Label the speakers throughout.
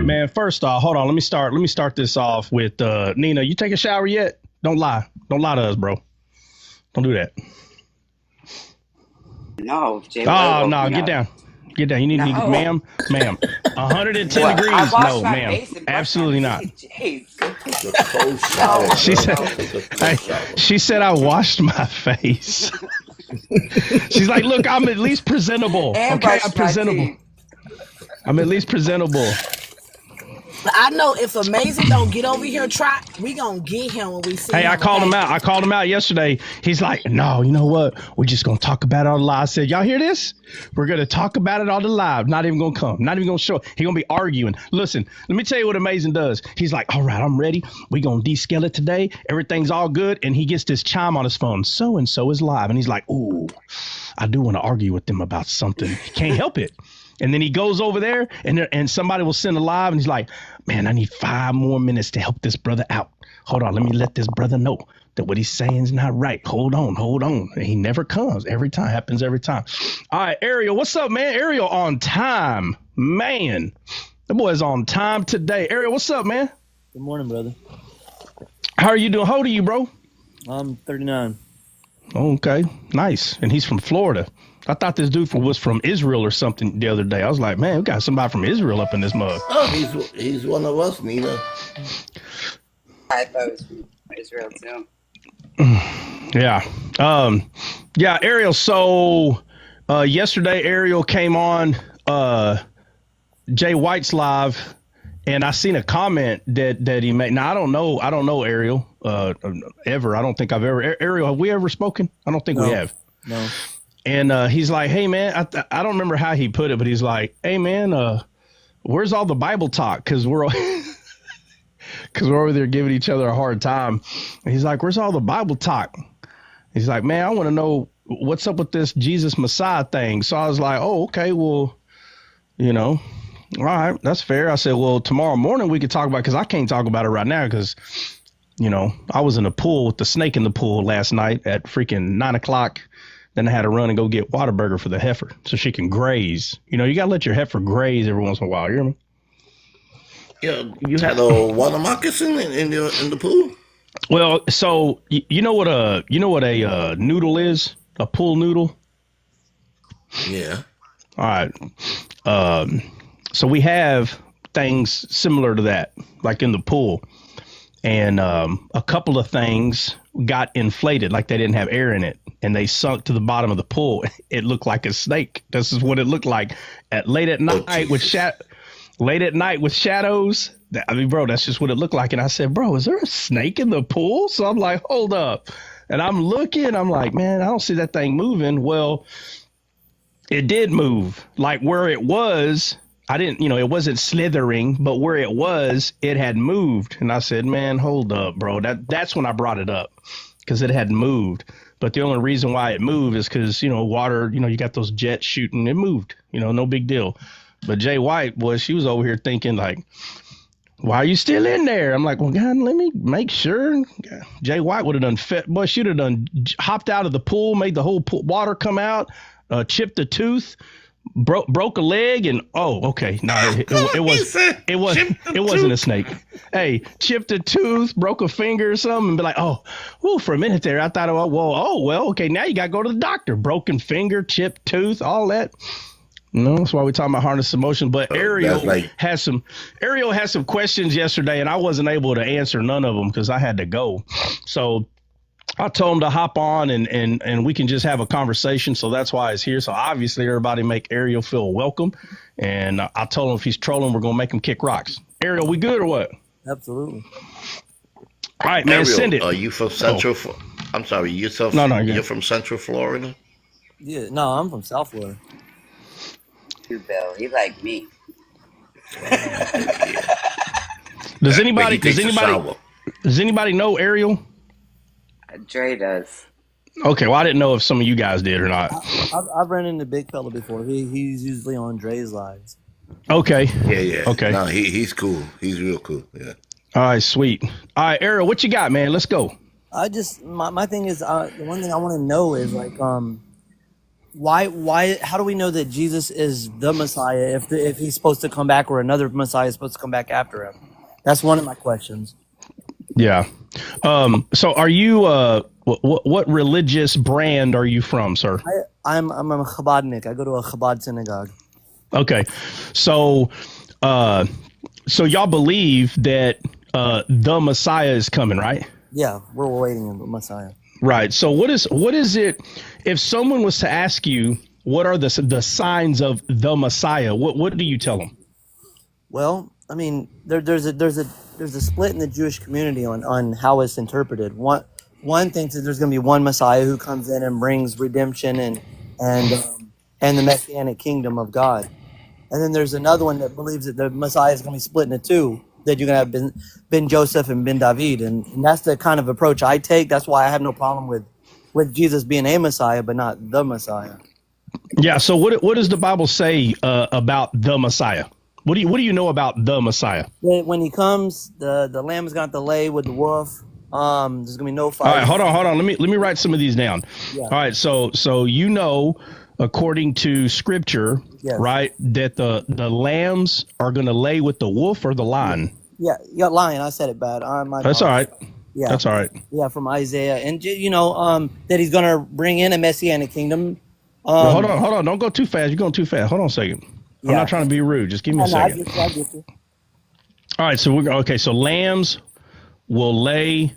Speaker 1: Man, first off, hold on. Let me start this off with Nina. You take a shower yet? Don't lie. Don't lie to us, bro. Don't do that.
Speaker 2: No, Jay.
Speaker 1: Oh no, get down. Get down. You need to be, ma'am. 110
Speaker 2: Well,
Speaker 1: degrees. No, ma'am. Absolutely not. She said I washed my face. She's like, look, I'm at least presentable. Okay, I'm presentable. I'm at least presentable.
Speaker 3: I know if Amazing don't get over here, we gonna get him when we see him.
Speaker 1: Hey, I called him out. I called him out yesterday. He's like, no, you know what? We're just gonna talk about it on the live. I said, y'all hear this? We're gonna talk about it on the live. Not even gonna come. Not even gonna show. He gonna be arguing. Listen, let me tell you what Amazing does. He's like, all right, I'm ready. We gonna descale it today. Everything's all good. And he gets this chime on his phone. So and so is live. And he's like, ooh, I do want to argue with them about something. He can't help it. And then he goes over there and somebody will send a live and he's like, man, I need 5 more minutes to help this brother out. Hold on. Let me let this brother know that what he's saying is not right. Hold on. And he never comes. Happens every time. All right, Ariel, what's up, man? Ariel on time, man. The boy's on time today. Ariel, what's up, man?
Speaker 4: Good morning, brother.
Speaker 1: How are you doing? How old are you, bro?
Speaker 4: I'm 39.
Speaker 1: Okay, nice. And he's from Florida. I thought this dude was from Israel or something the other day. I was like, man, we got somebody from Israel up in this mug.
Speaker 5: Oh, he's one of us, Nina.
Speaker 2: I thought it was from Israel too.
Speaker 1: Yeah. Yeah, Ariel. So yesterday, Ariel came on Jay White's live, and I seen a comment that he made. Now I don't know Ariel ever. I don't think I've ever. Ariel, have we ever spoken? I don't think we have.
Speaker 4: No.
Speaker 1: And he's like, hey, man, I don't remember how he put it, but he's like, hey, man, where's all the Bible talk? Because we're over there giving each other a hard time. And he's like, where's all the Bible talk? He's like, man, I want to know what's up with this Jesus Messiah thing. So I was like, oh, OK, well, all right, that's fair. I said, well, tomorrow morning we could talk about, because I can't talk about it right now because, I was in the pool with the snake in the pool last night at freaking 9 o'clock. Then I had to run and go get Whataburger for the heifer so she can graze. You got to let your heifer graze every once in a while. You hear me?
Speaker 5: Yeah, you had a water moccasin in the pool?
Speaker 1: Well, so you know what a noodle is? A pool noodle?
Speaker 5: Yeah.
Speaker 1: All right. So we have things similar to that, like in the pool. And a couple of things got inflated, like they didn't have air in it, and they sunk to the bottom of the pool. It looked like a snake. This is what it looked like late at night with shadows. I mean, bro, that's just what it looked like. And I said, bro, is there a snake in the pool? So I'm like, hold up. And I'm looking. I'm like, man, I don't see that thing moving. Well, it did move. Like where it was. I didn't, it wasn't slithering, but where it was, it had moved. And I said, man, hold up, bro. That's when I brought it up, because it had moved. But the only reason why it moved is because, water, you got those jets shooting. It moved, no big deal. But Jay White, she was over here thinking like, why are you still in there? I'm like, well, God, let me make sure. Jay White would have done she'd have done hopped out of the pool, made the whole pool, water come out, chipped a tooth. Broke a leg and okay. No, it wasn't a snake. Hey, chipped a tooth, broke a finger or something, and be like, for a minute there, I thought, okay, now you got to go to the doctor. Broken finger, chipped tooth, all that. That's why we're talking about harness emotion. But Ariel has some questions yesterday, and I wasn't able to answer none of them because I had to go. So I told him to hop on and we can just have a conversation. So that's why he's here. So obviously everybody make Ariel feel welcome. And I told him if he's trolling, we're going to make him kick rocks. Ariel, we good or what?
Speaker 4: Absolutely.
Speaker 1: All right, man,
Speaker 5: Ariel,
Speaker 1: send it.
Speaker 5: Are you from Central? I'm sorry, you're from Central Florida?
Speaker 4: Yeah, no, I'm from South Florida.
Speaker 2: Bill, he like me.
Speaker 1: Does anybody know Ariel?
Speaker 2: Dre does.
Speaker 1: Okay, well, I didn't know if some of you guys did or not.
Speaker 4: I've run into Big Fella before. He's usually on Dre's lives.
Speaker 1: Okay.
Speaker 5: Yeah.
Speaker 1: Okay.
Speaker 5: No, he's cool. He's real cool. Yeah.
Speaker 1: All right, sweet. All right, Ariel, what you got, man? Let's go.
Speaker 4: My thing is, the one thing I want to know is like, Why? How do we know that Jesus is the Messiah if he's supposed to come back, or another Messiah is supposed to come back after him? That's one of my questions.
Speaker 1: Yeah. So are you, what religious brand are you from, sir?
Speaker 4: I'm a Chabadnik. I go to a Chabad synagogue.
Speaker 1: Okay. So, so y'all believe that, the Messiah is coming, right?
Speaker 4: Yeah, we're waiting on the Messiah.
Speaker 1: Right. So what is it, if someone was to ask you, what are the signs of the Messiah? What do you tell them?
Speaker 4: Well, I mean, there's a split in the Jewish community on how it's interpreted. One thinks that there's going to be one Messiah who comes in and brings redemption and the Messianic kingdom of God, and then there's another one that believes that the Messiah is going to be split into two. That you're going to have Ben Joseph and Ben David, and that's the kind of approach I take. That's why I have no problem with Jesus being a Messiah, but not the Messiah.
Speaker 1: Yeah. So what does the Bible say about the Messiah? What do you know about the Messiah?
Speaker 4: When he comes, the lamb is going to lay with the wolf. There's going to be no fight.
Speaker 1: All right, hold on. Let me write some of these down.
Speaker 4: Yeah.
Speaker 1: All right. So according to Scripture,
Speaker 4: Yes.
Speaker 1: right, that the lambs are going to lay with the wolf or the lion.
Speaker 4: Yeah, you got lion. I said it bad.
Speaker 1: That's all right.
Speaker 4: Yeah,
Speaker 1: That's all right.
Speaker 4: Yeah, from Isaiah, and that he's going to bring in a Messianic kingdom.
Speaker 1: Hold on. Don't go too fast. You're going too fast. Hold on a second. I'm
Speaker 4: Yeah.
Speaker 1: not trying to be rude. Just give me a second.
Speaker 4: I get you.
Speaker 1: All right. So so lambs will lay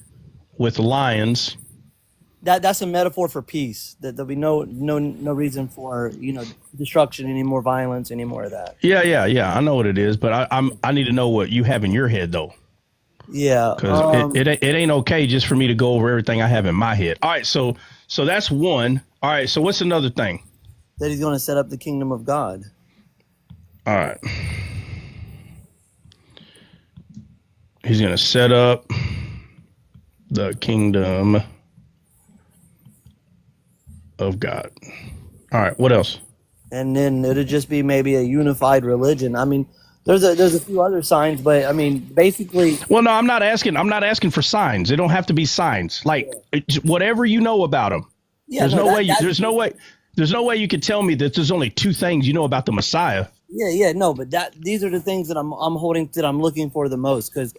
Speaker 1: with lions.
Speaker 4: That's a metaphor for peace. That there'll be no reason for destruction, any more violence, any more of that.
Speaker 1: Yeah. I know what it is, but I need to know what you have in your head though.
Speaker 4: Yeah,
Speaker 1: Because it ain't okay just for me to go over everything I have in my head. All right. So that's one. All right. So what's another thing?
Speaker 4: that he's going to set up the kingdom of God.
Speaker 1: All right. He's going to set up the kingdom of God. All right. What else?
Speaker 4: And then it'll just be maybe a unified religion. I mean, there's a few other signs, but I mean, basically.
Speaker 1: Well, no, I'm not asking for signs. They don't have to be signs. Like whatever you know about them.
Speaker 4: Yeah,
Speaker 1: there's no way you could tell me that there's only two things you know about the Messiah.
Speaker 4: But these are the things that I'm looking for the most, because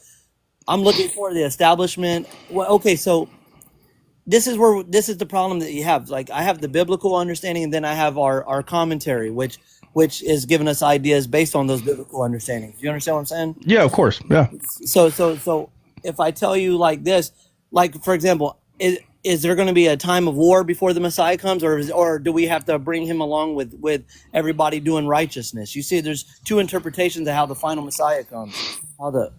Speaker 4: I'm looking for the establishment. Well, okay, so this is the problem that you have. Like, I have the biblical understanding, and then I have our commentary, which is giving us ideas based on those biblical understandings. You understand what I'm saying?
Speaker 1: Yeah, of course. Yeah.
Speaker 4: So if I tell you like this, like, for example, is there going to be a time of war before the Messiah comes, or do we have to bring him along with everybody doing righteousness? You see, there's two interpretations of how the final Messiah comes. I'm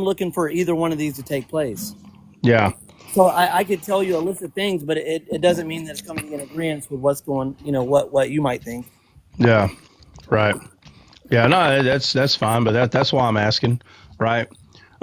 Speaker 4: looking for either one of these to take place.
Speaker 1: Yeah.
Speaker 4: So I could tell you a list of things, but it doesn't mean that it's coming in agreement with what's going, what you might think.
Speaker 1: Yeah. Right. Yeah. No, that's fine, but that's why I'm asking. Right.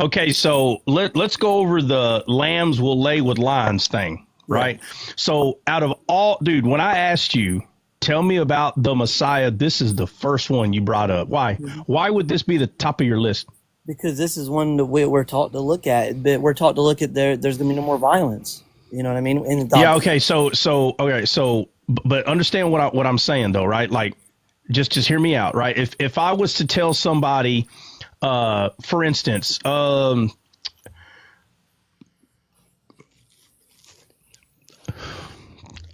Speaker 1: Okay. So let's go over the lambs will lay with lions thing. Right. So out of all, dude, when I asked you, tell me about the Messiah, this is the first one you brought up. Why? Mm-hmm. Why would this be the top of your list?
Speaker 4: Because this is one that we're taught to look at. But we're taught to look at there's going to be no more violence. You know what I mean?
Speaker 1: Okay. So, but understand what I'm saying though, right? Like, just hear me out, right? If I was to tell somebody, for instance,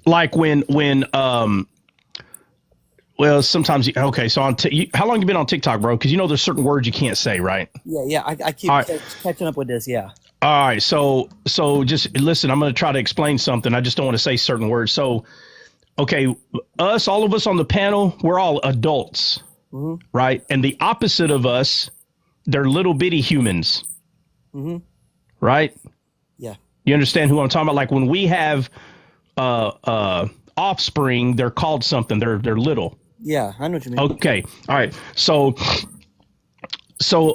Speaker 1: like when well, sometimes okay. So how long you been on TikTok, bro? Because there's certain words you can't say, right?
Speaker 4: Yeah. I keep catching up with this. Yeah.
Speaker 1: All right. So just listen. I'm going to try to explain something. I just don't want to say certain words. So, okay, all of us on the panel, we're all adults, mm-hmm. right? And the opposite of us, they're little bitty humans, mm-hmm. right?
Speaker 4: Yeah. You
Speaker 1: understand who I'm talking about? Like when we have offspring, they're called something. They're little.
Speaker 4: Yeah, I know what you mean.
Speaker 1: Okay. All right. So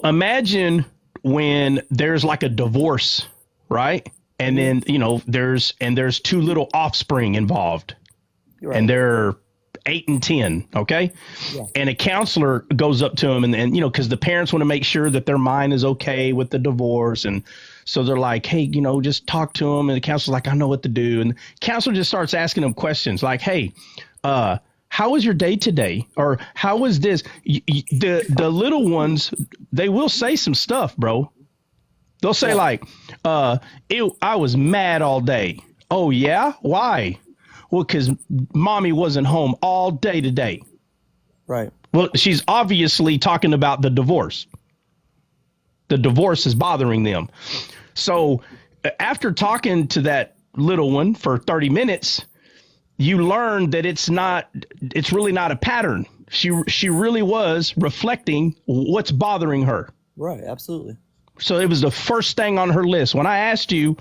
Speaker 1: imagine when there's like a divorce, right? And then, there's two little offspring involved. Right. And they're 8 and 10. Okay.
Speaker 4: Yeah.
Speaker 1: And a counselor goes up to him and you know, because the parents want to make sure that their mind is okay with the divorce. And so they're like, hey, you know, just talk to him. And the counselor's like, I know what to do. And the counselor just starts asking him questions like, hey, how was your day today? Or how was this? The little ones, they will say some stuff, bro. They'll say like, I was mad all day. Oh, yeah? Why? Well, because mommy wasn't home all day today.
Speaker 4: Right.
Speaker 1: Well, she's obviously talking about the divorce. The divorce is bothering them. So after talking to that little one for 30 minutes, you learn that it's really not a pattern. She really was reflecting what's bothering her.
Speaker 4: Right. Absolutely.
Speaker 1: So it was the first thing on her list. When I asked you,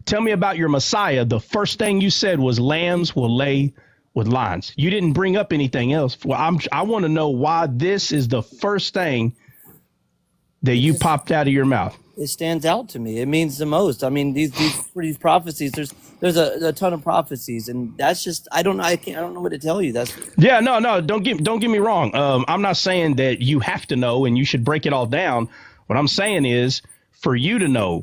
Speaker 1: tell me about your Messiah, the first thing you said was lambs will lay with lions. You didn't bring up anything else. Well, I want to know why this is the first thing that you popped out of your mouth.
Speaker 4: It stands out to me. It means the most. I mean, these prophecies. There's a ton of prophecies, and that's just I don't know what to tell you.
Speaker 1: Yeah, no. Don't get me wrong. I'm not saying that you have to know and you should break it all down. What I'm saying is, for you to know,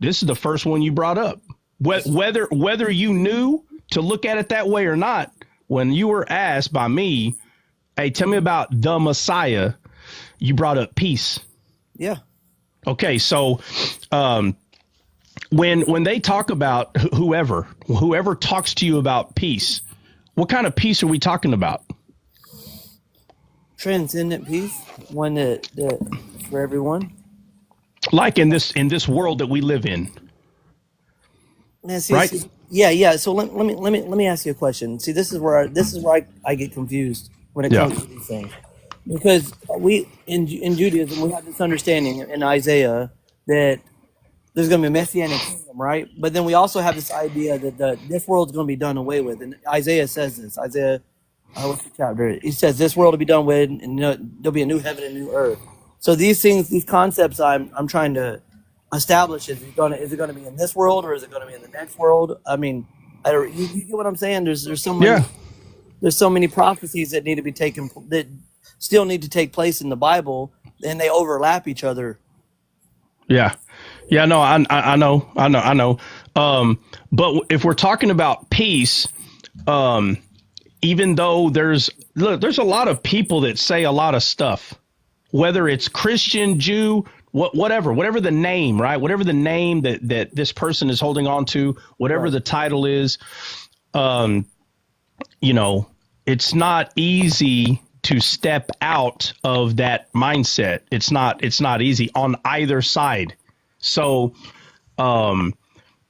Speaker 1: this is the first one you brought up. Whether you knew to look at it that way or not, when you were asked by me, hey, tell me about the Messiah, you brought up peace.
Speaker 4: Yeah.
Speaker 1: Okay, so when they talk about whoever talks to you about peace, what kind of peace are we talking about?
Speaker 4: Transcendent peace, one that for everyone.
Speaker 1: Like in this world that we live in.
Speaker 4: Yeah, see,
Speaker 1: right?
Speaker 4: Yeah. So let me ask you a question. See, this is where I get confused when it comes to these things, because we in Judaism we have this understanding in Isaiah that there's going to be a Messianic kingdom, right? But then we also have this idea that this world's going to be done away with, and Isaiah says this. Isaiah, what's the chapter? He says this world will be done with, and there'll be a new heaven and new earth. So these things, these concepts, I'm trying to establish: is it going to be in this world, or is it going to be in the next world? I mean, you get what I'm saying? There's so many prophecies that need to be that still need to take place in the Bible, and they overlap each other.
Speaker 1: Yeah. No, I know. But if we're talking about peace, even though there's a lot of people that say a lot of stuff. Whether it's Christian, Jew, whatever the name, right? Whatever the name that this person is holding on to, whatever the title is, it's not easy to step out of that mindset. It's not easy on either side. So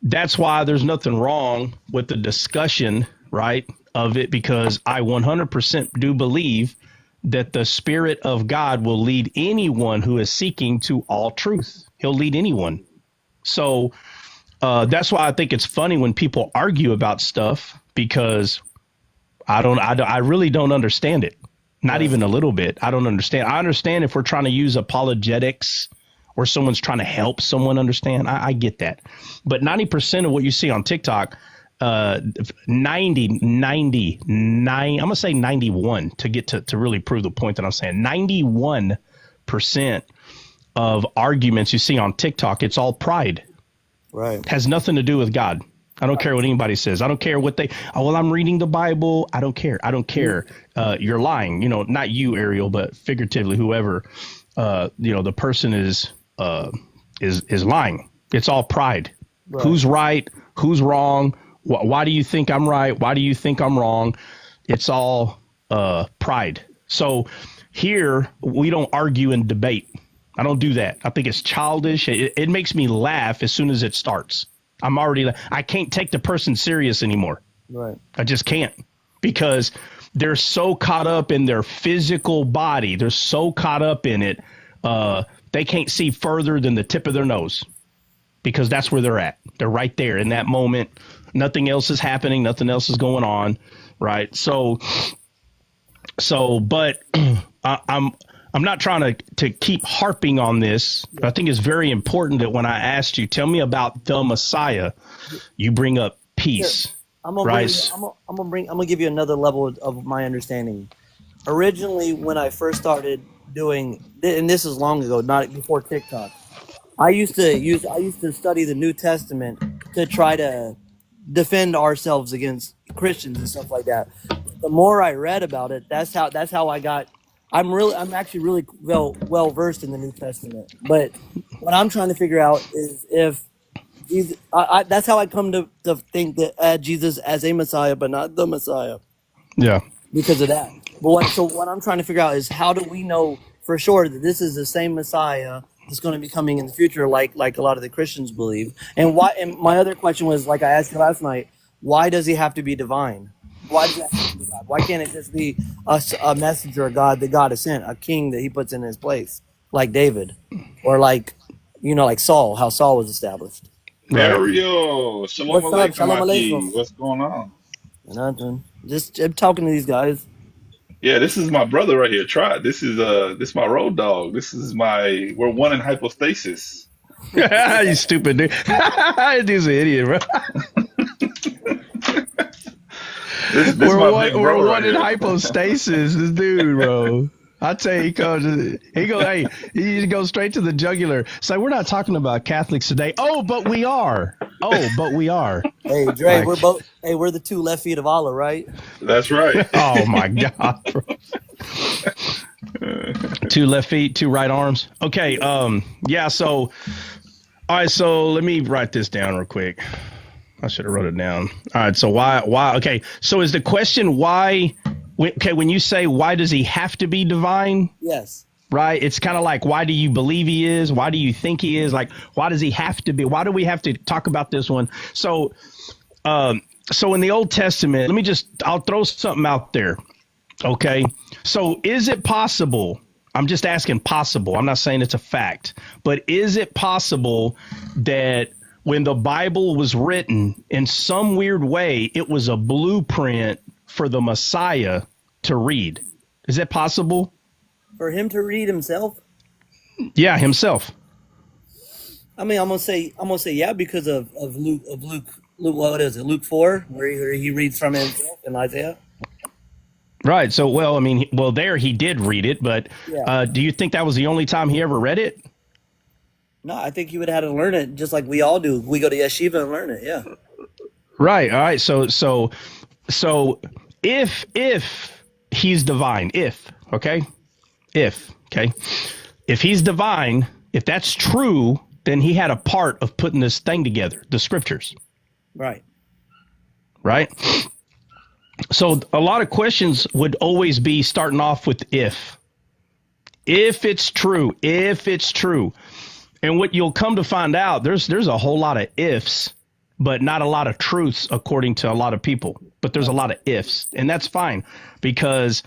Speaker 1: that's why there's nothing wrong with the discussion, right, of it, because I 100% do believe that the Spirit of God will lead anyone who is seeking to all truth. He'll lead anyone. So that's why I think it's funny when people argue about stuff, because I really don't understand it. Not even a little bit. I don't understand. I understand if we're trying to use apologetics or someone's trying to help someone understand. I get that. But 90% of what you see on TikTok, 99, I'm going to say 91 to get to really prove the point that I'm saying. 91% of arguments you see on TikTok, it's all pride. Right. Has nothing to do with God. I don't care what anybody says. I don't care what I'm reading the Bible. I don't care. You're lying. Not you, Ariel, but figuratively, whoever, the person is lying. It's all pride. Right. Who's right? Who's wrong? Why do you think I'm right? Why do you think I'm wrong? It's all pride. So here we don't argue and debate. I don't do that. I think it's childish. It makes me laugh as soon as it starts. I can't take the person serious anymore. Right. I just can't, because they're so caught up in their physical body. They're so caught up in it. They can't see further than the tip of their nose, because that's where they're at. They're right there in that moment. Nothing else is happening. Nothing else is going on. Right. So, but I'm not trying to keep harping on this. But I think it's very important that when I asked you, tell me about the Messiah, you bring up peace.
Speaker 4: I'm gonna
Speaker 1: Right.
Speaker 4: I'm gonna give you another level of my understanding. Originally, when I first started doing, and this is long ago, not before TikTok, I used to study the New Testament to try to defend ourselves against Christians and stuff like that. The more I read about it, that's how I got. I'm actually really well versed in the New Testament. But what I'm trying to figure out is if Jesus, that's how I come to think that Jesus as a Messiah, but not the Messiah
Speaker 1: Yeah.
Speaker 4: because of that. So what I'm trying to figure out is how do we know for sure that this is the same Messiah that's going to be coming in the future, like a lot of the Christians believe? And why? And my other question was, like I asked you last night, why does he have to be divine? Why does that have to be God? Why can't it just be a messenger of God that God has sent, a king that he puts in his place, like David, or like like Saul, how Saul was established?
Speaker 1: Right.
Speaker 6: Ariel, shalom
Speaker 4: What's up?
Speaker 6: alaikum,
Speaker 4: Shalom
Speaker 6: Aki.
Speaker 4: aleichem.
Speaker 6: What's going on?
Speaker 4: Nothing. Just I'm talking to these guys.
Speaker 6: Yeah, this is my brother right here. Try it. This my road dog. We're one in hypostasis.
Speaker 1: You stupid dude. Dude's an idiot, bro.
Speaker 6: This
Speaker 1: We're
Speaker 6: my
Speaker 1: one,
Speaker 6: big bro
Speaker 1: we're
Speaker 6: right
Speaker 1: one in
Speaker 6: here.
Speaker 1: hypostasis. This dude, bro. I tell you, hey, he goes straight to the jugular. So we're not talking about Catholics today. Oh, but we are.
Speaker 4: Hey, Dre,
Speaker 1: Like,
Speaker 4: we're the two left feet of Allah, right?
Speaker 6: That's right.
Speaker 1: oh my God, bro. Two left feet, two right arms. Okay. Yeah. So, all right. So let me write this down real quick. I should have wrote it down. All right. So why? Okay. So is the question why? Okay. When you say why does he have to be divine?
Speaker 4: Yes.
Speaker 1: Right. It's kind of like, why do you believe he is? Why do you think he is? Like, why does he have to be? Why do we have to talk about this one? So in the Old Testament, I'll throw something out there. Okay. So is it possible? I'm just asking possible. I'm not saying it's a fact, but is it possible that when the Bible was written, in some weird way, it was a blueprint for the Messiah to read? Is that possible?
Speaker 4: For him to read himself?
Speaker 1: Yeah, himself.
Speaker 4: I mean, I'm gonna say yeah because of Luke. What is it? Luke 4, where he reads from himself in Isaiah.
Speaker 1: Right. So, well, I mean, there he did read it, but
Speaker 4: Yeah.
Speaker 1: do you think that was the only time he ever read it?
Speaker 4: No, I think he would have had to learn it just like we all do. We go to yeshiva and learn it. Yeah.
Speaker 1: Right. All right. So if he's divine, if he's divine, if that's true, then he had a part of putting this thing together, the scriptures.
Speaker 4: Right.
Speaker 1: Right. So a lot of questions would always be starting off with if it's true, and what you'll come to find out, there's a whole lot of ifs, but not a lot of truths according to a lot of people. But there's a lot of ifs, and that's fine because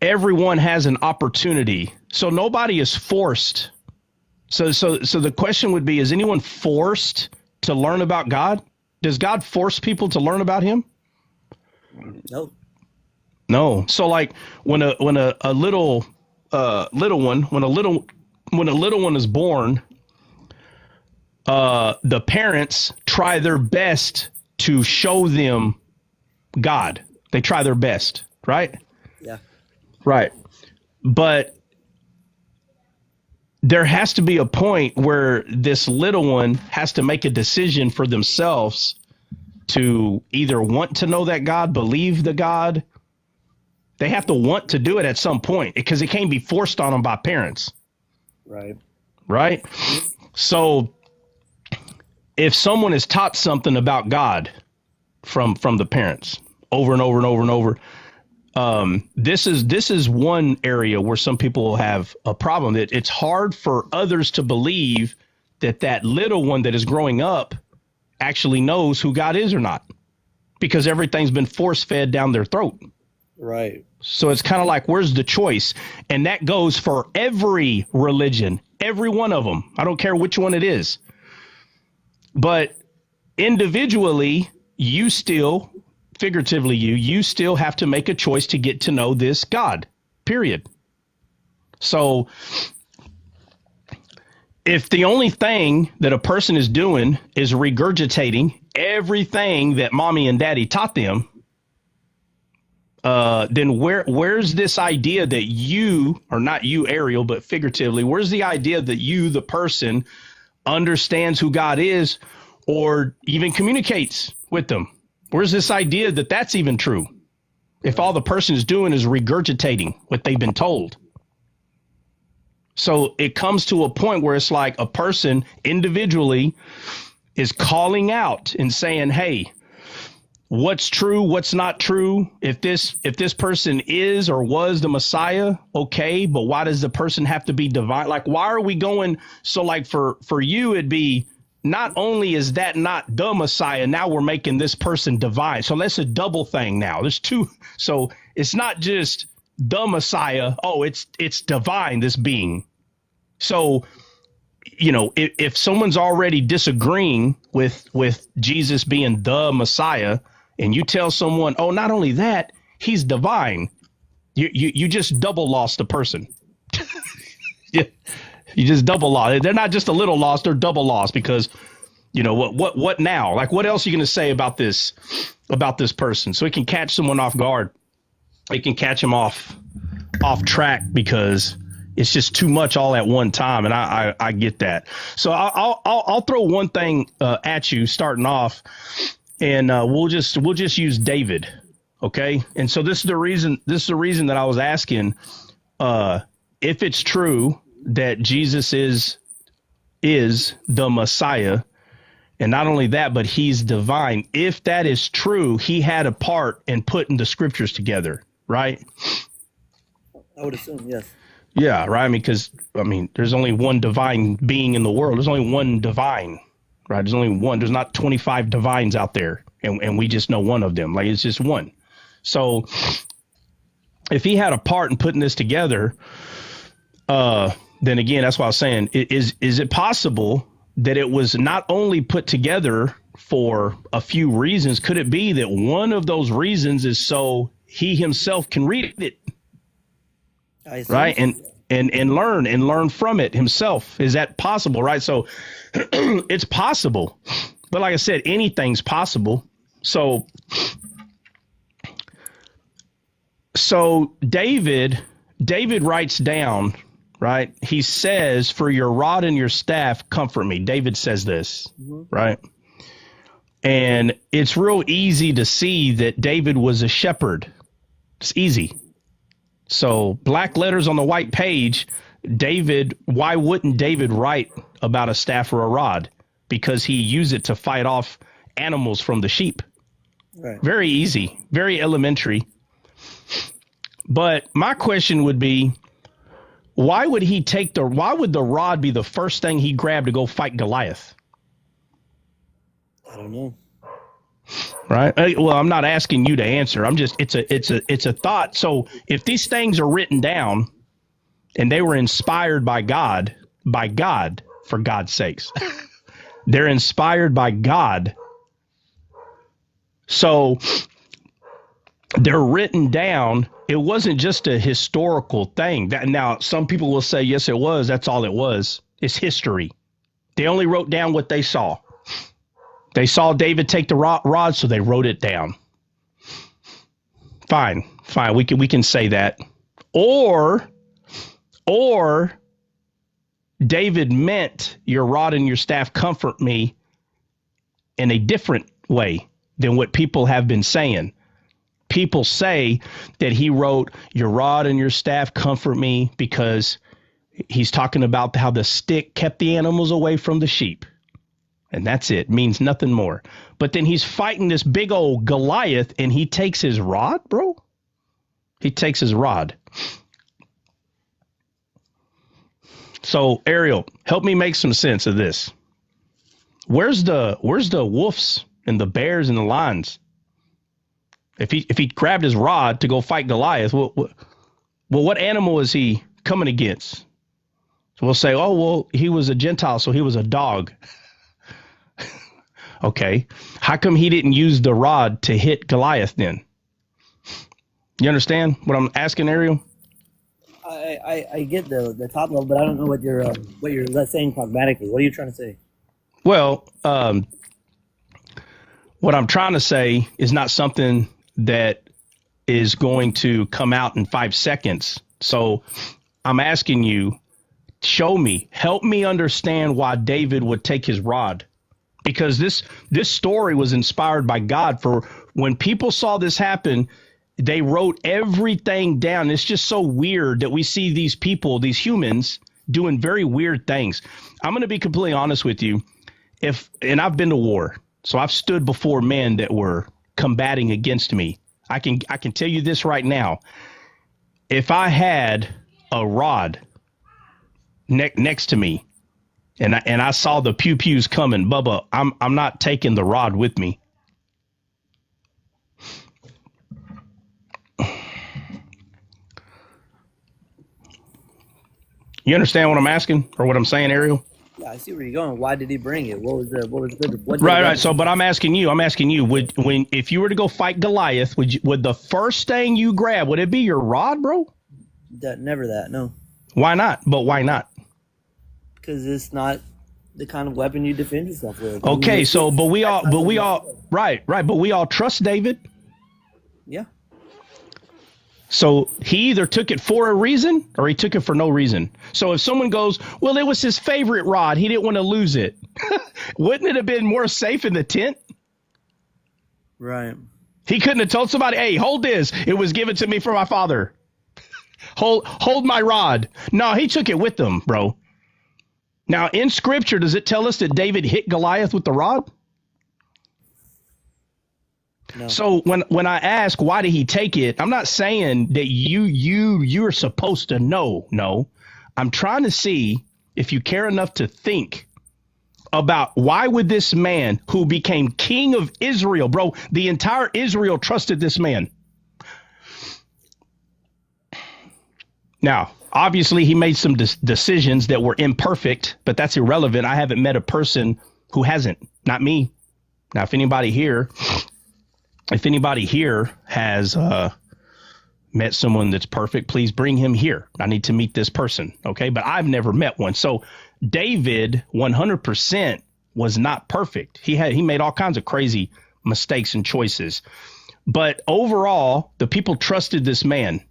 Speaker 1: everyone has an opportunity. So nobody is forced. So the question would be, is anyone forced to learn about God? Does God force people to learn about him?
Speaker 4: No.
Speaker 1: No. So like when a little one is born, the parents try their best to show them God. They try their best, right?
Speaker 4: Yeah.
Speaker 1: Right. But there has to be a point where this little one has to make a decision for themselves to either want to know that God, believe the God. They have to want to do it at some point because it can't be forced on them by parents.
Speaker 4: Right.
Speaker 1: Right. So if someone is taught something about God from the parents over and over and over and over, this is one area where some people have a problem. That it's hard for others to believe that little one that is growing up actually knows who God is or not, because everything's been force fed down their throat.
Speaker 4: Right.
Speaker 1: So it's kind of like, where's the choice? And that goes for every religion, every one of them. I don't care which one it is. But individually, figuratively, you still have to make a choice to get to know this God, period. So If the only thing that a person is doing is regurgitating everything that mommy and daddy taught them, then where's this idea that you, or not you, Ariel, but figuratively, where's the idea that you, the person, understands who God is or even communicates with them? Where's this idea that that's even true? If all the person is doing is regurgitating what they've been told. So it comes to a point where it's like a person individually is calling out and saying, hey, what's true, what's not true? If this person is or was the Messiah, okay, but why does the person have to be divine? Like, why are we going? So like for you, it'd be, not only is that not the Messiah, now we're making this person divine. So that's a double thing now. There's two. So it's not just the Messiah. Oh, it's divine, this being. So, you know, if someone's already disagreeing with Jesus being the Messiah, and you tell someone, oh, not only that, he's divine, you just double lost the person. You just double lost. They're not just a little lost, they're double lost, because, you know, what now? Like, what else are you going to say about this person? So it can catch someone off guard. It can catch them off track, because it's just too much all at one time. And I get that. So I'll throw one thing at you starting off, and we'll just use David. Okay. And so this is the reason that I was asking, if it's true that Jesus is the Messiah, and not only that, but he's divine. If that is true, he had a part in putting the scriptures together, right?
Speaker 4: I would assume, yes.
Speaker 1: Yeah, right. Because there's only one divine being in the world. There's only one divine, right? There's only one. There's not 25 divines out there, and we just know one of them. Like, it's just one. So if he had a part in putting this together, then again, that's why I was saying, is it possible that it was not only put together for a few reasons? Could it be that one of those reasons is so he himself can read it, right? And learn from it himself? Is that possible, right? So it's possible. But like I said, anything's possible. So David writes down, right? He says, for your rod and your staff, comfort me. David says this, right? And it's real easy to see that David was a shepherd. It's easy. So black letters on the white page, David, why wouldn't David write about a staff or a rod? Because he used it to fight off animals from the sheep. Right. Very easy, very elementary. But my question would be, why would the rod be the first thing he grabbed to go fight Goliath?
Speaker 4: I don't know.
Speaker 1: Right. Well, I'm not asking you to answer. I'm just, it's a thought. So if these things are written down and they were inspired by God, for God's sakes, they're inspired by God. So they're written down. It wasn't just a historical thing. Now, some people will say, yes, it was. That's all it was. It's history. They only wrote down what they saw. They saw David take the rod, so they wrote it down. Fine. We can say that. Or David meant your rod and your staff comfort me in a different way than what people have been saying. People say that he wrote your rod and your staff comfort me because he's talking about how the stick kept the animals away from the sheep. And that's it. Means nothing more. But then he's fighting this big old Goliath and he takes his rod, bro. He takes his rod. So, Ariel, help me make some sense of this. Where's the wolves and the bears and the lions? If he grabbed his rod to go fight Goliath, what animal is he coming against? So we'll say, oh, well, he was a Gentile, so he was a dog. Okay. How come he didn't use the rod to hit Goliath then? You understand what I'm asking, Ariel?
Speaker 4: I get the top level, but I don't know what you're saying pragmatically. What are you trying to say?
Speaker 1: Well, what I'm trying to say is not something that is going to come out in 5 seconds. So I'm asking you, show me, help me understand why David would take his rod, because this story was inspired by God. For when people saw this happen, they wrote everything down. It's just so weird that we see these people, these humans, doing very weird things. I'm going to be completely honest with you. And I've been to war, so I've stood before men that were combating against me. I can tell you this right now. If I had a rod next to me and I saw the pew pews coming, Bubba, I'm not taking the rod with me. You understand what I'm asking or what I'm saying, Ariel?
Speaker 4: Yeah, I see where you're going. Why did he bring it? What was the
Speaker 1: Right. So, but I'm asking you, if you were to go fight Goliath, would the first thing you grab, would it be your rod, bro?
Speaker 4: Never that. No.
Speaker 1: Why not? But why not?
Speaker 4: Because it's not the kind of weapon you defend yourself with.
Speaker 1: Okay. So, but we all, right. But we all trust David.
Speaker 4: Yeah.
Speaker 1: So he either took it for a reason or he took it for no reason. So if someone goes, well, it was his favorite rod, he didn't want to lose it. Wouldn't it have been more safe in the tent?
Speaker 4: Right.
Speaker 1: He couldn't have told somebody, hey, hold this. It was given to me from my father. Hold my rod. No, he took it with him, bro. Now, in scripture, does it tell us that David hit Goliath with the rod? No. So when I ask why did he take it, I'm not saying that you're supposed to know. No, I'm trying to see if you care enough to think about why would this man who became king of Israel, bro, the entire Israel trusted this man. Now, obviously, he made some decisions that were imperfect, but that's irrelevant. I haven't met a person who hasn't, not me. Now, if anybody here has met someone that's perfect, please bring him here. I need to meet this person. OK, but I've never met one. So David 100% was not perfect. He made all kinds of crazy mistakes and choices. But overall, the people trusted this man.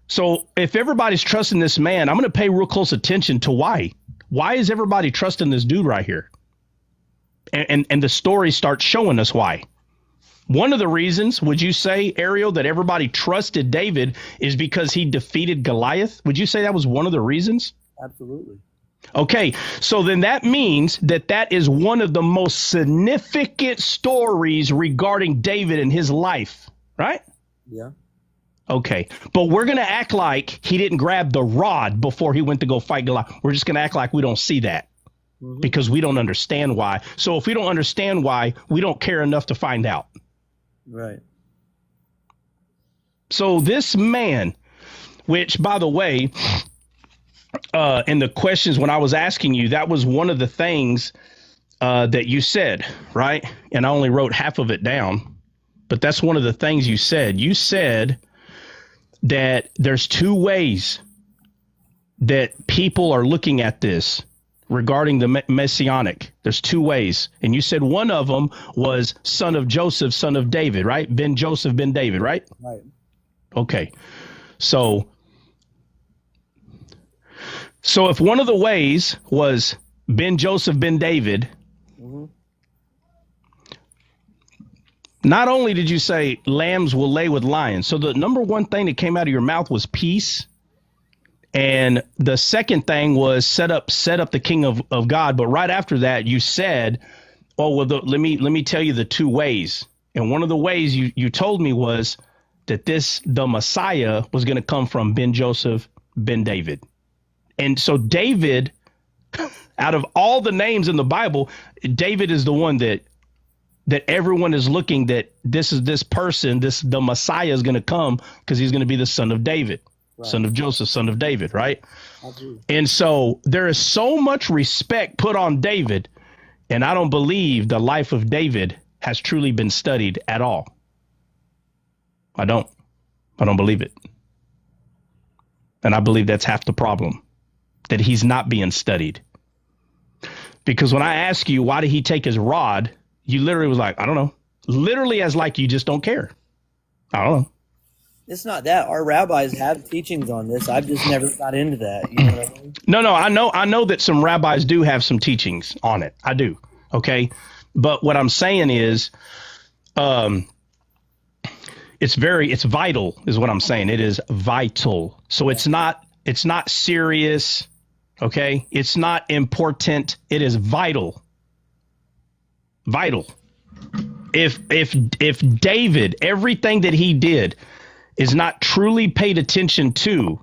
Speaker 1: So if everybody's trusting this man, I'm going to pay real close attention to why. Why is everybody trusting this dude right here? And the story starts showing us why. One of the reasons, would you say, Ariel, that everybody trusted David is because he defeated Goliath? Would you say that was one of the reasons?
Speaker 4: Absolutely.
Speaker 1: Okay, so then that means that is one of the most significant stories regarding David and his life, right?
Speaker 4: Yeah.
Speaker 1: Okay, but we're going to act like he didn't grab the rod before he went to go fight Goliath. We're just going to act like we don't see that because we don't understand why. So if we don't understand why, we don't care enough to find out.
Speaker 4: Right.
Speaker 1: So this man, which, by the way, in the questions when I was asking you, that was one of the things that you said, right? And I only wrote half of it down, but that's one of the things you said. You said that there's two ways that people are looking at this regarding the Messianic. There's two ways. And you said one of them was son of Joseph, son of David, right? Ben Joseph, Ben David, right?
Speaker 4: Right.
Speaker 1: Okay. So if one of the ways was Ben Joseph, Ben David, not only did you say lambs will lay with lions, so the number one thing that came out of your mouth was peace. And the second thing was set up the king of God. But right after that, you said, oh, well, let me tell you the two ways. And one of the ways you told me was that the Messiah was going to come from Ben Joseph, Ben David. And so David, out of all the names in the Bible, David is the one that everyone is looking that this person, the Messiah is going to come because he's going to be the son of David. Right. Son of Joseph, son of David, right? And so there is so much respect put on David, and I don't believe the life of David has truly been studied at all. I don't believe it. And I believe that's half the problem, that he's not being studied. Because when I ask you, why did he take his rod? You literally was like, I don't know. Literally as like you just don't care. I don't know.
Speaker 4: It's not that. Our rabbis have teachings on this. I've just never got into that. You know what I mean?
Speaker 1: No, I know that some rabbis do have some teachings on it. I do. Okay. But what I'm saying is, it's vital is what I'm saying. It is vital. So it's not serious. Okay. It's not important. It is vital. Vital. If David, everything that he did is not truly paid attention to,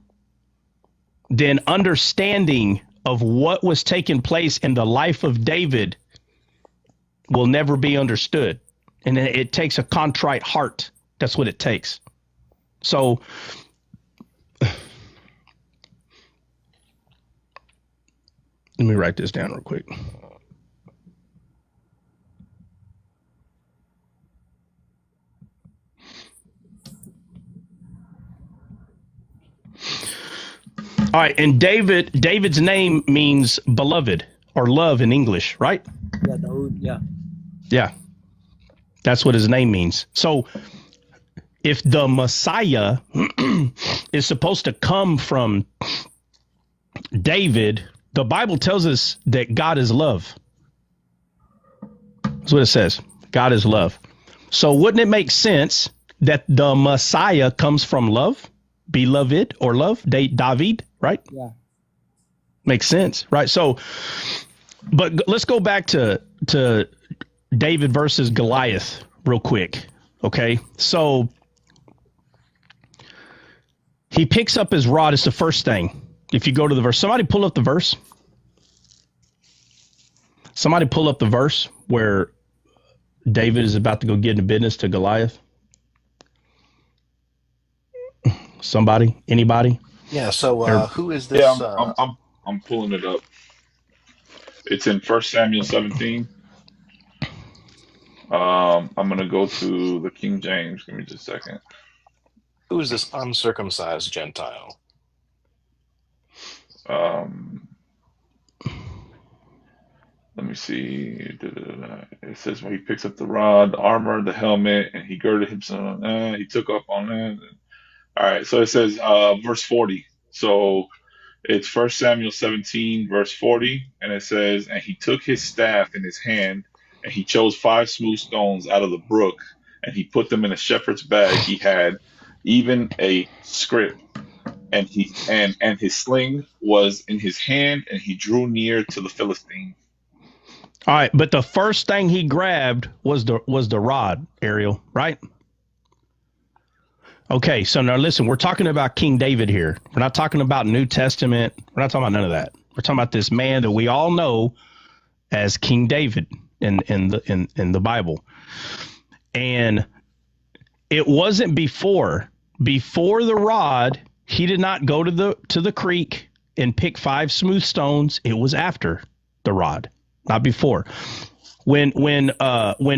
Speaker 1: then understanding of what was taking place in the life of David will never be understood. And it takes a contrite heart. That's what it takes. So let me write this down real quick. All right, and David's name means beloved or love in English, right?
Speaker 4: Yeah.
Speaker 1: Yeah. That's what his name means. So if the Messiah is supposed to come from David, the Bible tells us that God is love. That's what it says. God is love. So wouldn't it make sense that the Messiah comes from love? Beloved or love, David, right?
Speaker 4: Yeah.
Speaker 1: Makes sense, right? So, but let's go back to David versus Goliath real quick, okay? So he picks up his rod. It's the first thing. If you go to the verse, somebody pull up the verse. Somebody pull up the verse where David is about to go get into business to Goliath. Somebody, anybody?
Speaker 7: Yeah. So who is this?
Speaker 6: Yeah, I'm pulling it up. It's in 1 Samuel 17. I'm gonna go to the King James. Give me just a second.
Speaker 7: Who is this uncircumcised Gentile?
Speaker 6: Let me see. It says when he picks up the rod, the armor, the helmet, and he girded himself on that. He took off on that. All right, so it says verse 40. So it's 1 Samuel 17, verse 40, and it says, and he took his staff in his hand, and he chose 5 smooth stones out of the brook, and he put them in a shepherd's bag he had, even a scrip, and his sling was in his hand, and he drew near to the Philistine.
Speaker 1: All right, but the first thing he grabbed was the rod, Ariel, right? Okay, so now listen, we're talking about King David here. We're not talking about New Testament. We're not talking about none of that. We're talking about this man that we all know as King David in the Bible. And it wasn't before the rod, he did not go to the creek and pick 5 smooth stones. It was after the rod, not before. When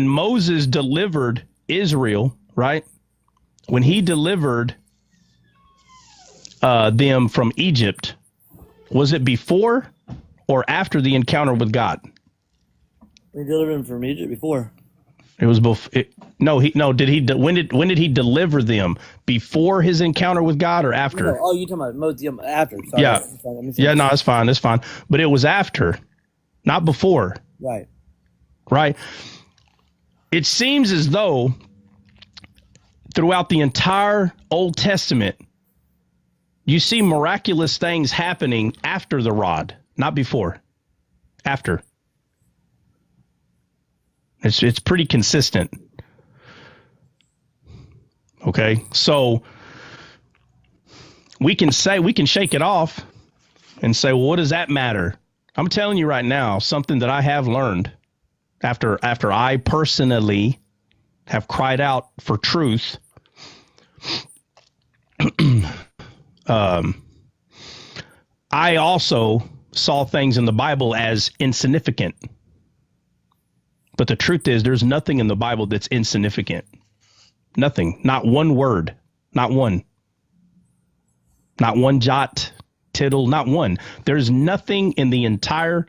Speaker 1: Moses delivered Israel, right? When he delivered them from Egypt, was it before or after the encounter with God?
Speaker 4: We delivered him from Egypt before.
Speaker 1: It was before. When did he deliver them? Before his encounter with God or after?
Speaker 4: Oh, you talking about Moses after? Sorry,
Speaker 1: Yeah. Yeah. No, it's fine. It's fine. But it was after, not before.
Speaker 4: Right.
Speaker 1: Right. It seems as though throughout the entire Old Testament, you see miraculous things happening after the rod, not before. After. It's pretty consistent. Okay, so we can shake it off and say, well, what does that matter? I'm telling you right now, something that I have learned after I personally have cried out for truth. I also saw things in the Bible as insignificant. But the truth is, there's nothing in the Bible that's insignificant. Nothing. Not one word. Not one. Not one jot, tittle, not one. There's nothing in the entire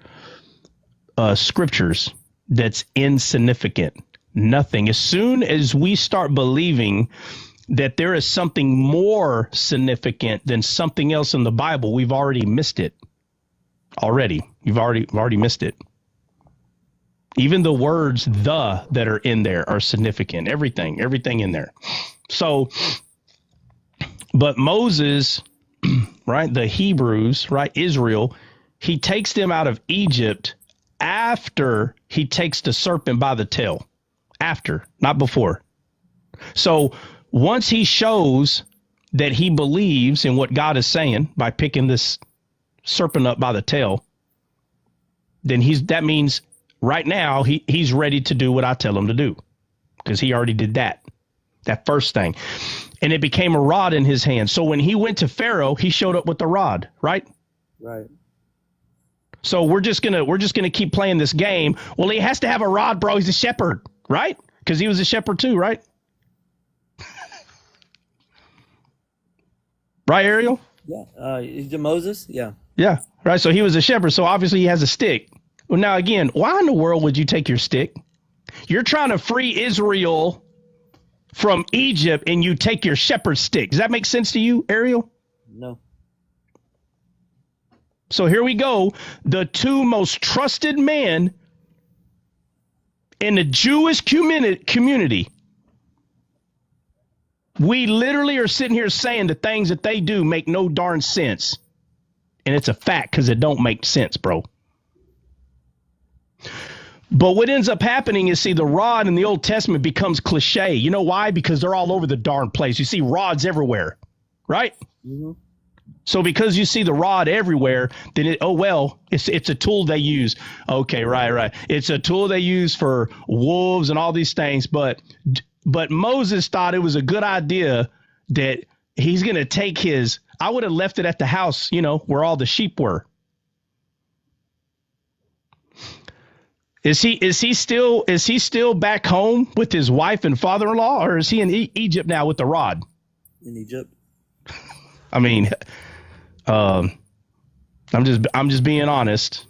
Speaker 1: scriptures that's insignificant. Nothing. As soon as we start believing that there is something more significant than something else in the Bible, we've already missed it. You've already missed it. Even the words "the" that are in there are significant. Everything in there. So, but Moses, right, the Hebrews, right, Israel, he takes them out of Egypt after he takes the serpent by the tail. After, not before. So once he shows that he believes in what God is saying by picking this serpent up by the tail, then that means right now he's ready to do what I tell him to do, because he already did that first thing. And it became a rod in his hand. So when he went to Pharaoh, he showed up with the rod, right?
Speaker 4: Right.
Speaker 1: So we're just gonna keep playing this game. Well, he has to have a rod, bro. He's a shepherd, right? Because he was a shepherd too, right? Right, Ariel?
Speaker 4: Yeah. Moses? Yeah.
Speaker 1: Yeah. Right. So he was a shepherd. So obviously he has a stick. Well, now again, why in the world would you take your stick? You're trying to free Israel from Egypt and you take your shepherd stick. Does that make sense to you, Ariel?
Speaker 4: No.
Speaker 1: So here we go. The two most trusted men in the Jewish community. We literally are sitting here saying the things that they do make no darn sense. And it's a fact, because it don't make sense, bro. But what ends up happening is, see, the rod in the Old Testament becomes cliche. You know why? Because they're all over the darn place. You see rods everywhere, right?
Speaker 4: Mm-hmm.
Speaker 1: So because you see the rod everywhere, then it's a tool they use. Okay, right. It's a tool they use for wolves and all these things. But Moses thought it was a good idea that he's going to take I would have left it at the house, where all the sheep were. Is he still back home with his wife and father-in-law, or is he in Egypt now with the rod?
Speaker 4: In Egypt.
Speaker 1: I mean, I'm just being honest.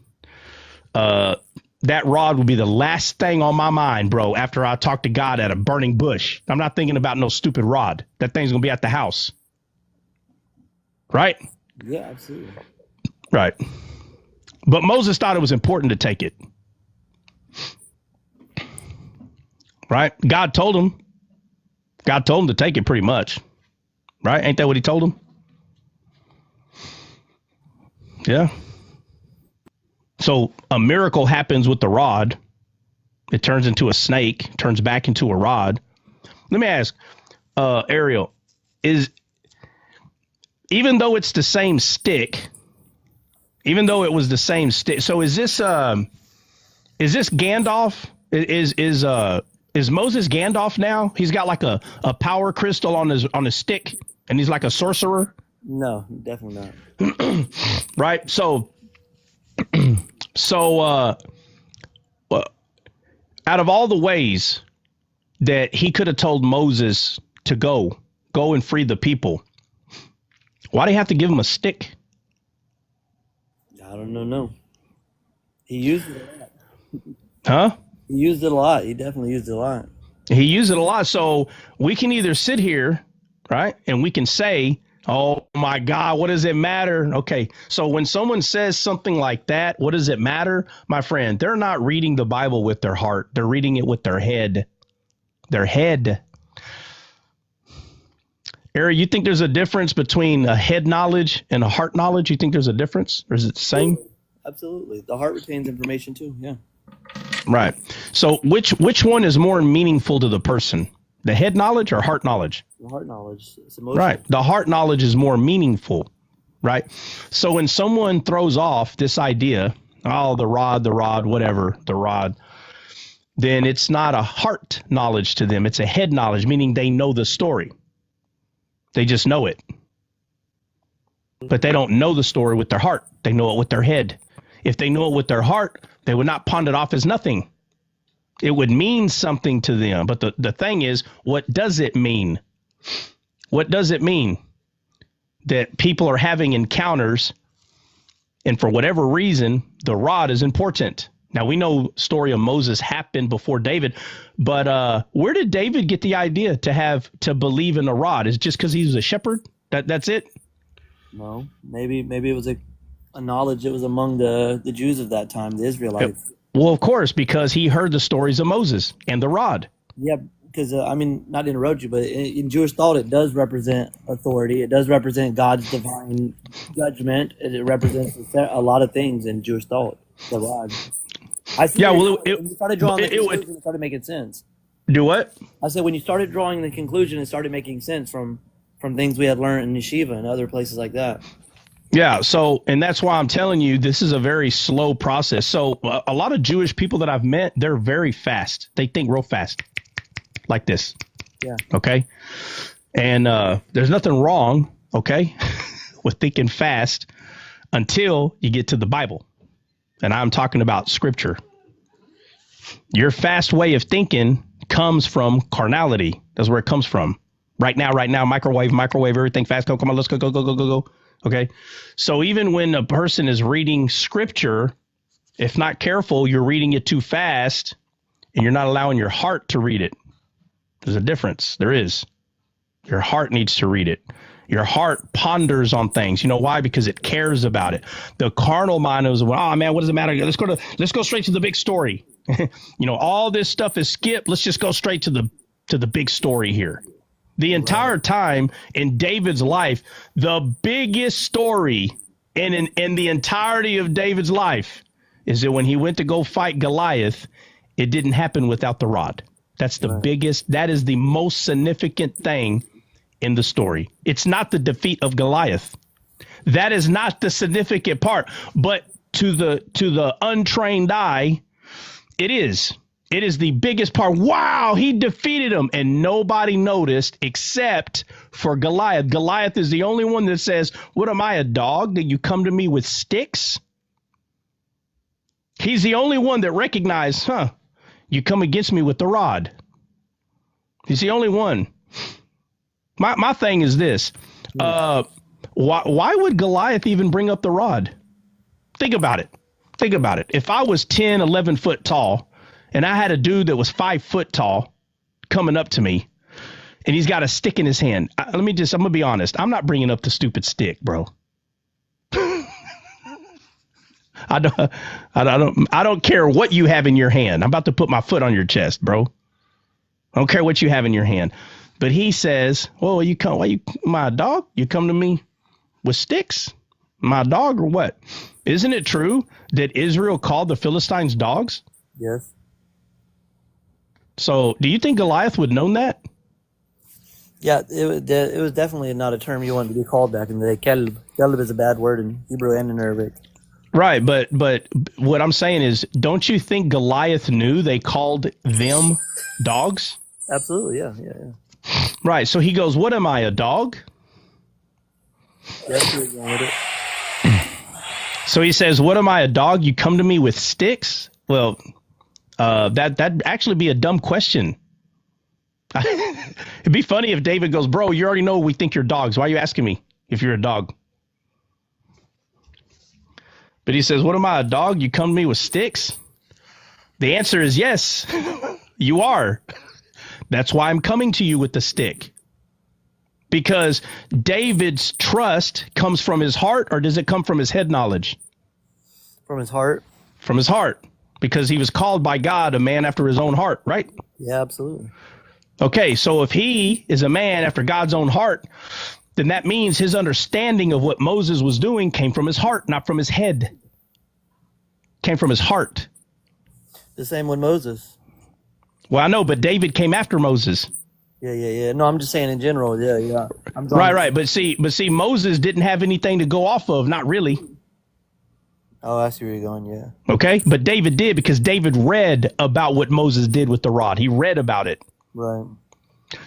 Speaker 1: That rod would be the last thing on my mind, bro, after I talk to God at a burning bush. I'm not thinking about no stupid rod. That thing's going to be at the house. Right?
Speaker 4: Yeah, absolutely.
Speaker 1: Right. But Moses thought it was important to take it. Right? God told him to take it pretty much. Right? Ain't that what he told him? Yeah. So a miracle happens with the rod. It turns into a snake, turns back into a rod. Let me ask, Ariel, even though it's the same stick, even though it was the same stick, so is this Gandalf? Is Moses Gandalf now? He's got like a power crystal on his stick, and he's like a sorcerer?
Speaker 4: No, definitely not.
Speaker 1: Right. So out of all the ways that he could have told Moses to go and free the people, why do you have to give him a stick?
Speaker 4: I don't know. No. He used it a lot.
Speaker 1: Huh?
Speaker 4: He used it a lot. He definitely used it a lot.
Speaker 1: He used it a lot. So we can either sit here, right, and we can say, oh, my God, what does it matter? Okay, so when someone says something like that, what does it matter? My friend, they're not reading the Bible with their heart. They're reading it with their head. Their head. Ari, you think there's a difference between a head knowledge and a heart knowledge? You think there's a difference, or is it the same?
Speaker 4: Absolutely. The heart retains information too. Yeah.
Speaker 1: Right. So which one is more meaningful to the person? The head knowledge or heart knowledge?
Speaker 4: The heart knowledge. It's emotional.
Speaker 1: Right. The heart knowledge is more meaningful. Right. So when someone throws off this idea, oh, the rod, whatever, the rod, then it's not a heart knowledge to them. It's a head knowledge, meaning they know the story. They just know it. But they don't know the story with their heart. They know it with their head. If they know it with their heart, they would not pawn it off as nothing. It would mean something to them. But the thing is, what does it mean? What does it mean? that people are having encounters, and for whatever reason, the rod is important. Now, we know story of Moses happened before David, but where did David get the idea to believe in the rod? Is it just because he was a shepherd? That's it?
Speaker 4: No, maybe it was a knowledge that was among the Jews of that time, the Israelites.
Speaker 1: Well, of course, because he heard the stories of Moses and the rod.
Speaker 4: Yeah, because not to interrupt you, but in Jewish thought, it does represent authority. It does represent God's divine judgment. It represents a lot of things in Jewish thought. The rod. I see.
Speaker 1: Yeah,
Speaker 4: when you started drawing the conclusion, it started making sense.
Speaker 1: Do what?
Speaker 4: I said when you started drawing the conclusion, it started making sense from things we had learned in yeshiva and other places like that.
Speaker 1: Yeah. So, and that's why I'm telling you, this is a very slow process. So a lot of Jewish people that I've met, they're very fast. They think real fast like this.
Speaker 4: Yeah.
Speaker 1: Okay. And there's nothing wrong, okay, with thinking fast until you get to the Bible. And I'm talking about scripture. Your fast way of thinking comes from carnality. That's where it comes from. Right now, microwave, everything fast. Come on, let's go. Okay. So even when a person is reading scripture, if not careful, you're reading it too fast and you're not allowing your heart to read it. There's a difference. There is. Your heart needs to read it. Your heart ponders on things. You know why? Because it cares about it. The carnal mind is, oh man, what does it matter? Let's go straight to the big story. All this stuff is skipped. Let's just go straight to the big story here. The entire time in David's life, the biggest story in the entirety of David's life is that when he went to go fight Goliath, it didn't happen without the rod. That's the biggest. That is the most significant thing in the story. It's not the defeat of Goliath. That is not the significant part. But to the untrained eye, it is. It is the biggest part. Wow, he defeated him. And nobody noticed except for Goliath. Goliath is the only one that says, what am I, a dog that you come to me with sticks? He's the only one that recognized, you come against me with the rod. He's the only one. My thing is this. Why would Goliath even bring up the rod? Think about it. If I was 10, 11 foot tall and I had a dude that was 5 foot tall coming up to me and he's got a stick in his hand. I'm going to be honest. I'm not bringing up the stupid stick, bro. I don't care what you have in your hand. I'm about to put my foot on your chest, bro. I don't care what you have in your hand. But he says, well, my dog? You come to me with sticks? My dog or what? Isn't it true that Israel called the Philistines dogs?
Speaker 4: Yes.
Speaker 1: So do you think Goliath would have known that?
Speaker 4: Yeah, it was definitely not a term you wanted to be called back in the day. Kelb. Kelb is a bad word in Hebrew and in Arabic.
Speaker 1: Right, but what I'm saying is, don't you think Goliath knew they called them dogs?
Speaker 4: Absolutely, yeah.
Speaker 1: Right, so he goes, what am I, a dog?
Speaker 4: That's where you're going with it.
Speaker 1: So he says, what am I, a dog? You come to me with sticks? Well, that'd actually be a dumb question. It'd be funny if David goes, bro, you already know we think you're dogs. Why are you asking me if you're a dog? But he says, what am I, a dog? You come to me with sticks? The answer is yes, you are. That's why I'm coming to you with the stick. Because David's trust comes from his heart, or does it come from his head knowledge?
Speaker 4: From his heart.
Speaker 1: From his heart. Because he was called by God a man after his own heart, right?
Speaker 4: Yeah, absolutely.
Speaker 1: Okay, so if he is a man after God's own heart, then that means his understanding of what Moses was doing came from his heart, not from his head. Came from his heart.
Speaker 4: The same with Moses.
Speaker 1: Well, I know, but David came after Moses.
Speaker 4: Yeah. No, I'm just saying in general. Yeah.
Speaker 1: Right. But see, Moses didn't have anything to go off of. Not really.
Speaker 4: Oh, I see where you're going. Yeah.
Speaker 1: Okay. But David did, because David read about what Moses did with the rod. He read about it.
Speaker 4: Right.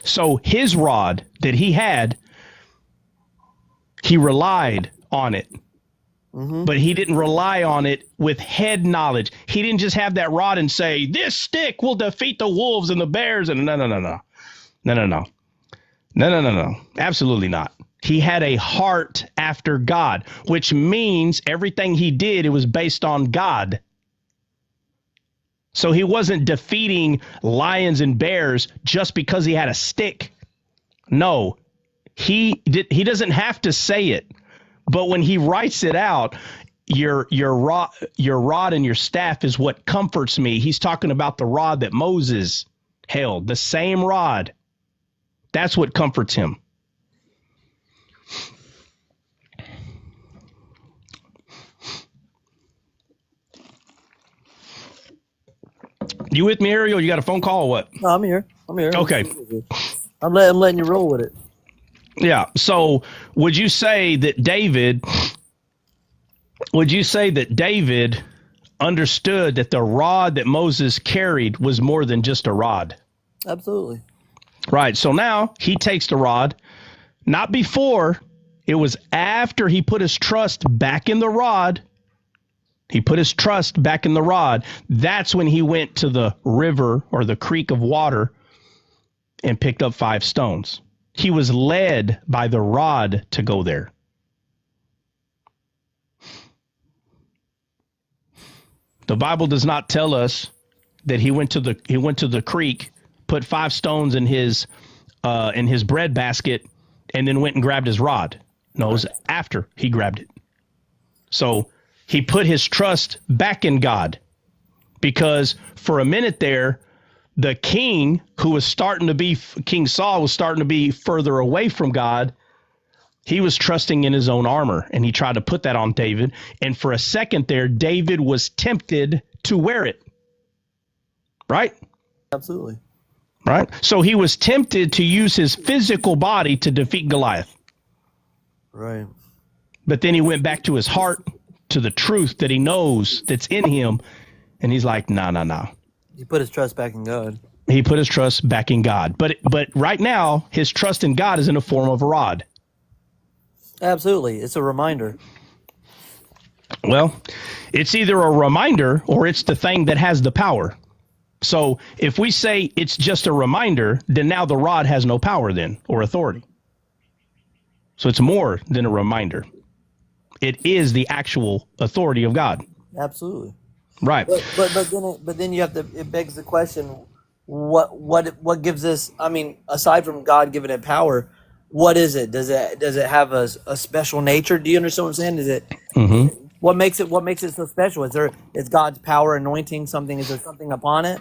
Speaker 1: So his rod that he had, he relied on it. Mm-hmm. But he didn't rely on it with head knowledge. He didn't just have that rod and say, this stick will defeat the wolves and the bears. And no. Absolutely not. He had a heart after God, which means everything he did, it was based on God. So he wasn't defeating lions and bears just because he had a stick. No, he doesn't have to say it. But when he writes it out, your rod and your staff is what comforts me. He's talking about the rod that Moses held, the same rod. That's what comforts him. You with me, Ariel? You got a phone call or what?
Speaker 4: No, I'm here.
Speaker 1: Okay.
Speaker 4: I'm letting you roll with it.
Speaker 1: Yeah. So would you say that David understood that the rod that Moses carried was more than just a rod?
Speaker 4: Absolutely.
Speaker 1: Right. So now he takes the rod, not before, it was after he put his trust back in the rod. He put his trust back in the rod. That's when he went to the river or the creek of water and picked up 5 stones. He was led by the rod to go there. The Bible does not tell us that he went to the creek, put 5 stones in his bread basket, and then went and grabbed his rod. No, it was after he grabbed it. So he put his trust back in God, because for a minute there, the king King Saul was starting to be further away from God. He was trusting in his own armor, and he tried to put that on David. And for a second there, David was tempted to wear it. Right?
Speaker 4: Absolutely.
Speaker 1: Right? So he was tempted to use his physical body to defeat Goliath.
Speaker 4: Right.
Speaker 1: But then he went back to his heart, to the truth that he knows that's in him. And he's like, no.
Speaker 4: He put his trust back in God.
Speaker 1: He put his trust back in God. But right now, his trust in God is in the form of a rod.
Speaker 4: Absolutely. It's a reminder.
Speaker 1: Well, it's either a reminder or it's the thing that has the power. So if we say it's just a reminder, then now the rod has no power then, or authority. So it's more than a reminder. It is the actual authority of God.
Speaker 4: Absolutely.
Speaker 1: Right.
Speaker 4: But then you have to, it begs the question, what gives us, I mean, aside from God giving it power, what is it? Does it have a special nature? Do you understand what I'm saying? Is it, what makes it so special? Is God's power anointing something? Is there something upon it?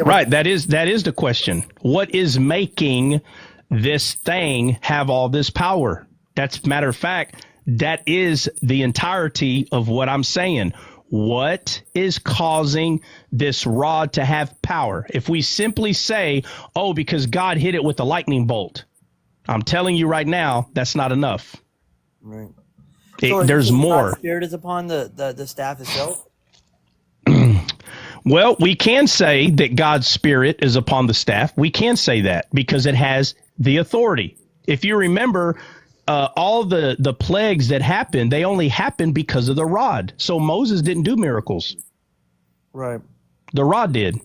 Speaker 1: Right. That is the question. What is making this thing have all this power? That's, matter of fact, that is the entirety of what I'm saying. What is causing this rod to have power? If we simply say, oh, because God hit it with a lightning bolt, I'm telling you right now, that's not enough.
Speaker 4: Right.
Speaker 1: There's more.
Speaker 4: God's Spirit is upon the staff itself?
Speaker 1: Well, we can say that God's Spirit is upon the staff. We can say that because it has the authority. If you remember, all the plagues that happened, they only happened because of the rod. So Moses didn't do miracles.
Speaker 4: Right.
Speaker 1: The rod did.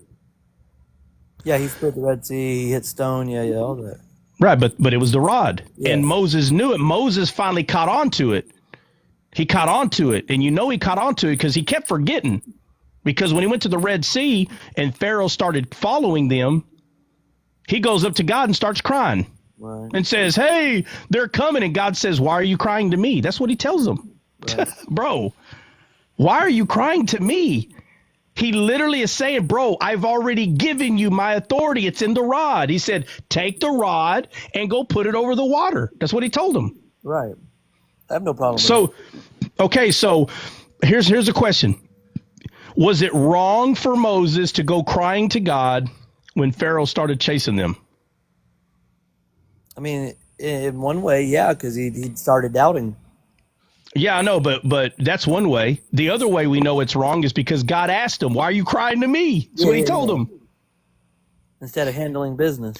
Speaker 4: Yeah, he split the Red Sea, he hit stone, yeah, all that.
Speaker 1: Right, but it was the rod.
Speaker 4: Yes.
Speaker 1: And Moses knew it. Moses finally caught on to it. He caught on to it. And he caught on to it because he kept forgetting. Because when he went to the Red Sea and Pharaoh started following them, he goes up to God and starts crying.
Speaker 4: Right.
Speaker 1: And says, hey, they're coming. And God says, why are you crying to me? That's what he tells them. Right. Bro, why are you crying to me? He literally is saying, bro, I've already given you my authority. It's in the rod. He said, take the rod and go put it over the water. That's what he told him.
Speaker 4: Right. I have no problem with
Speaker 1: So, okay, so here's a question. Was it wrong for Moses to go crying to God when Pharaoh started chasing them?
Speaker 4: I mean, in one way, yeah, because he started doubting.
Speaker 1: Yeah, I know, but that's one way. The other way we know it's wrong is because God asked him, why are you crying to me? That's what he told him.
Speaker 4: Instead of handling business.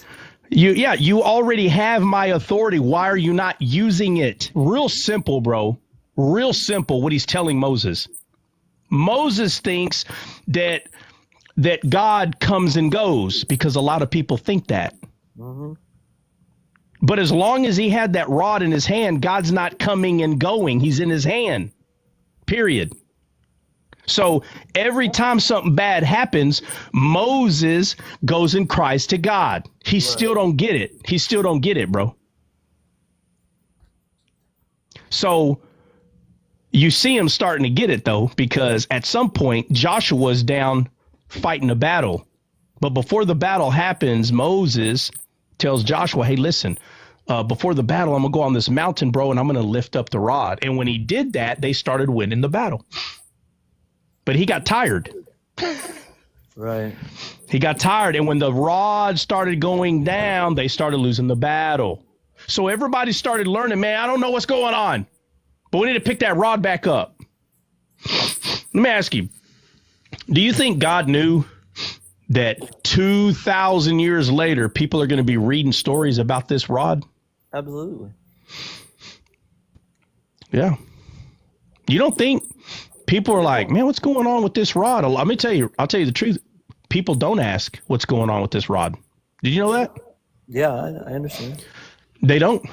Speaker 1: You already have my authority. Why are you not using it? Real simple, bro. Real simple what he's telling Moses. Moses thinks that God comes and goes because a lot of people think that. But as long as he had that rod in his hand, God's not coming and going. He's in his hand, period. So every time something bad happens, Moses goes and cries to God. He still don't get it. He still don't get it, bro. So you see him starting to get it, though, because at some point Joshua's down fighting a battle. But before the battle happens, Moses tells Joshua, hey, listen, before the battle, I'm going to go on this mountain, bro, and I'm going to lift up the rod. And when he did that, they started winning the battle. But he got tired.
Speaker 4: Right.
Speaker 1: He got tired. And when the rod started going down, they started losing the battle. So everybody started learning, man, I don't know what's going on, but we need to pick that rod back up. Let me ask you, do you think God knew that 2,000 years later, people are going to be reading stories about this rod?
Speaker 4: Absolutely.
Speaker 1: Yeah. You don't think people are like, man, what's going on with this rod? Let me tell you, I'll tell you the truth. People don't ask what's going on with this rod. Did you know that?
Speaker 4: Yeah, I understand.
Speaker 1: They don't.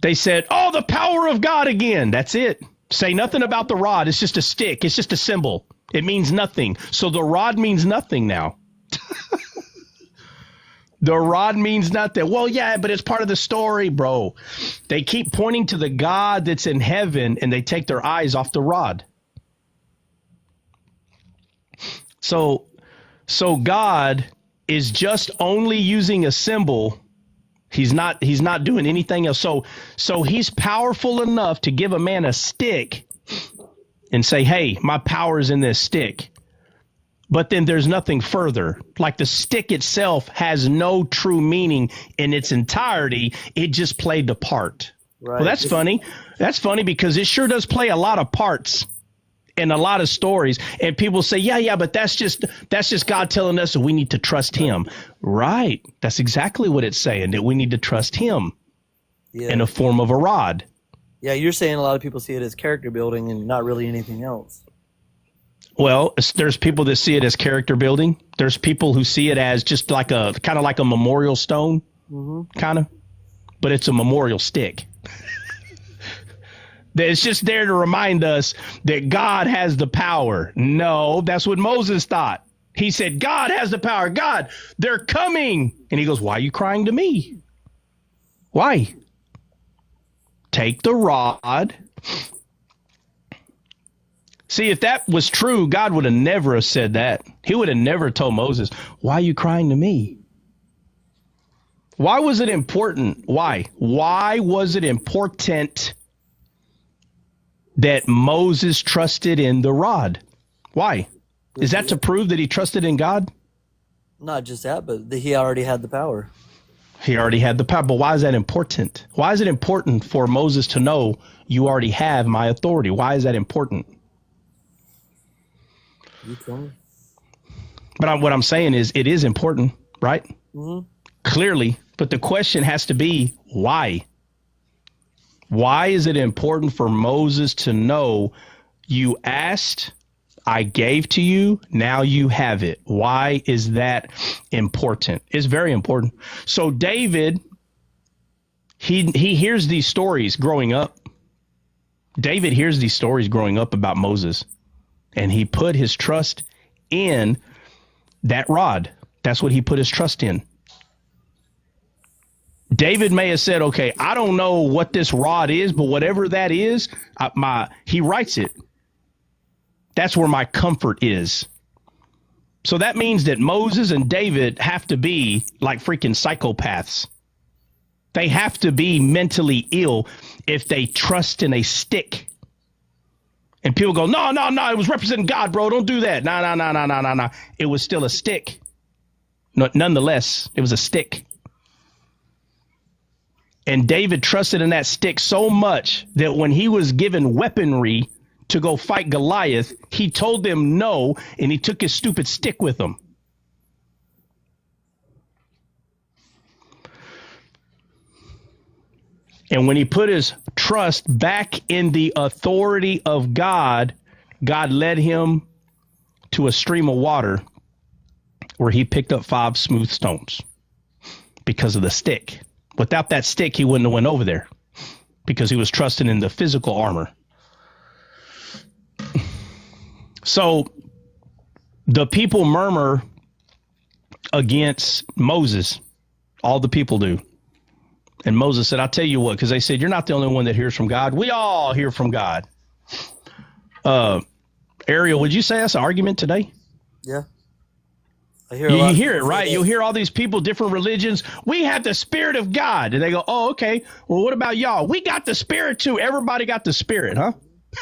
Speaker 1: They said, oh, the power of God again. That's it. Say nothing about the rod. It's just a stick. It's just a symbol. It means nothing. So the rod means nothing now. The rod means nothing. Well, yeah, but it's part of the story, bro. They keep pointing to the God that's in heaven and they take their eyes off the rod. So God is just only using a symbol. He's not doing anything else. So he's powerful enough to give a man a stick and say, hey, my power is in this stick. But then there's nothing further. Like the stick itself has no true meaning in its entirety. It just played the part. Right. Well, that's funny. That's funny because it sure does play a lot of parts in a lot of stories. And people say, yeah, but that's just God telling us that we need to trust him. Right. That's exactly what it's saying, that we need to trust him in the form of a rod. Yeah, you're saying a lot of people see it as character building and not really anything else. Well, there's people that see it as character building. There's people who see it as just like a kind of like a memorial stone, kind of, but it's a memorial stick. It's just there to remind us that God has the power. No, that's what Moses thought. He said, God has the power. God, they're coming. And he goes, why are you crying to me? Why? Take the rod. See, if that was true, God would have never said that. He would have never told Moses, why are you crying to me? Why was it important? Why? Why was it important that Moses trusted in the rod? Why? Is that to prove that he trusted in God? Not just that, but he already had the power. He already had the power. But why is that important? Why is it important for Moses to know you already have my authority? Why is that important? You tell me. But what I'm saying is it is important, right? Mm-hmm. Clearly. But the question has to be why? Why is it important for Moses to know you asked, I gave to you, now you have it? Why is that important? It's very important. So David, he hears these stories growing up. David hears these stories growing up about Moses, and he put his trust in that rod. That's what he put his trust in. David may have said, okay, I don't know what this rod is, but whatever that is, he writes it. That's where my comfort is. So that means that Moses and David have to be like freaking psychopaths. They have to be mentally ill if they trust in a stick. And people go, no, it was representing God, bro. Don't do that. No. It was still a stick. No, nonetheless, it was a stick. And David trusted in that stick so much that when he was given weaponry to go fight Goliath, he told them no, and he took his stupid stick with him. And when he put his trust back in the authority of God, God led him to a stream of water where he picked up 5 smooth stones because of the stick. Without that stick, he wouldn't have went over there because he was trusting in the physical armor. So the people murmur against Moses. All the people do. And Moses said, I'll tell you what, because they said, you're not the only one that hears from God. We all hear from God. Ariel, would you say that's an argument today?
Speaker 4: Yeah.
Speaker 1: You hear it, right? You'll hear all these people, different religions. We have the Spirit of God. And they go, oh, okay. Well, what about y'all? We got the Spirit too. Everybody got the Spirit, huh?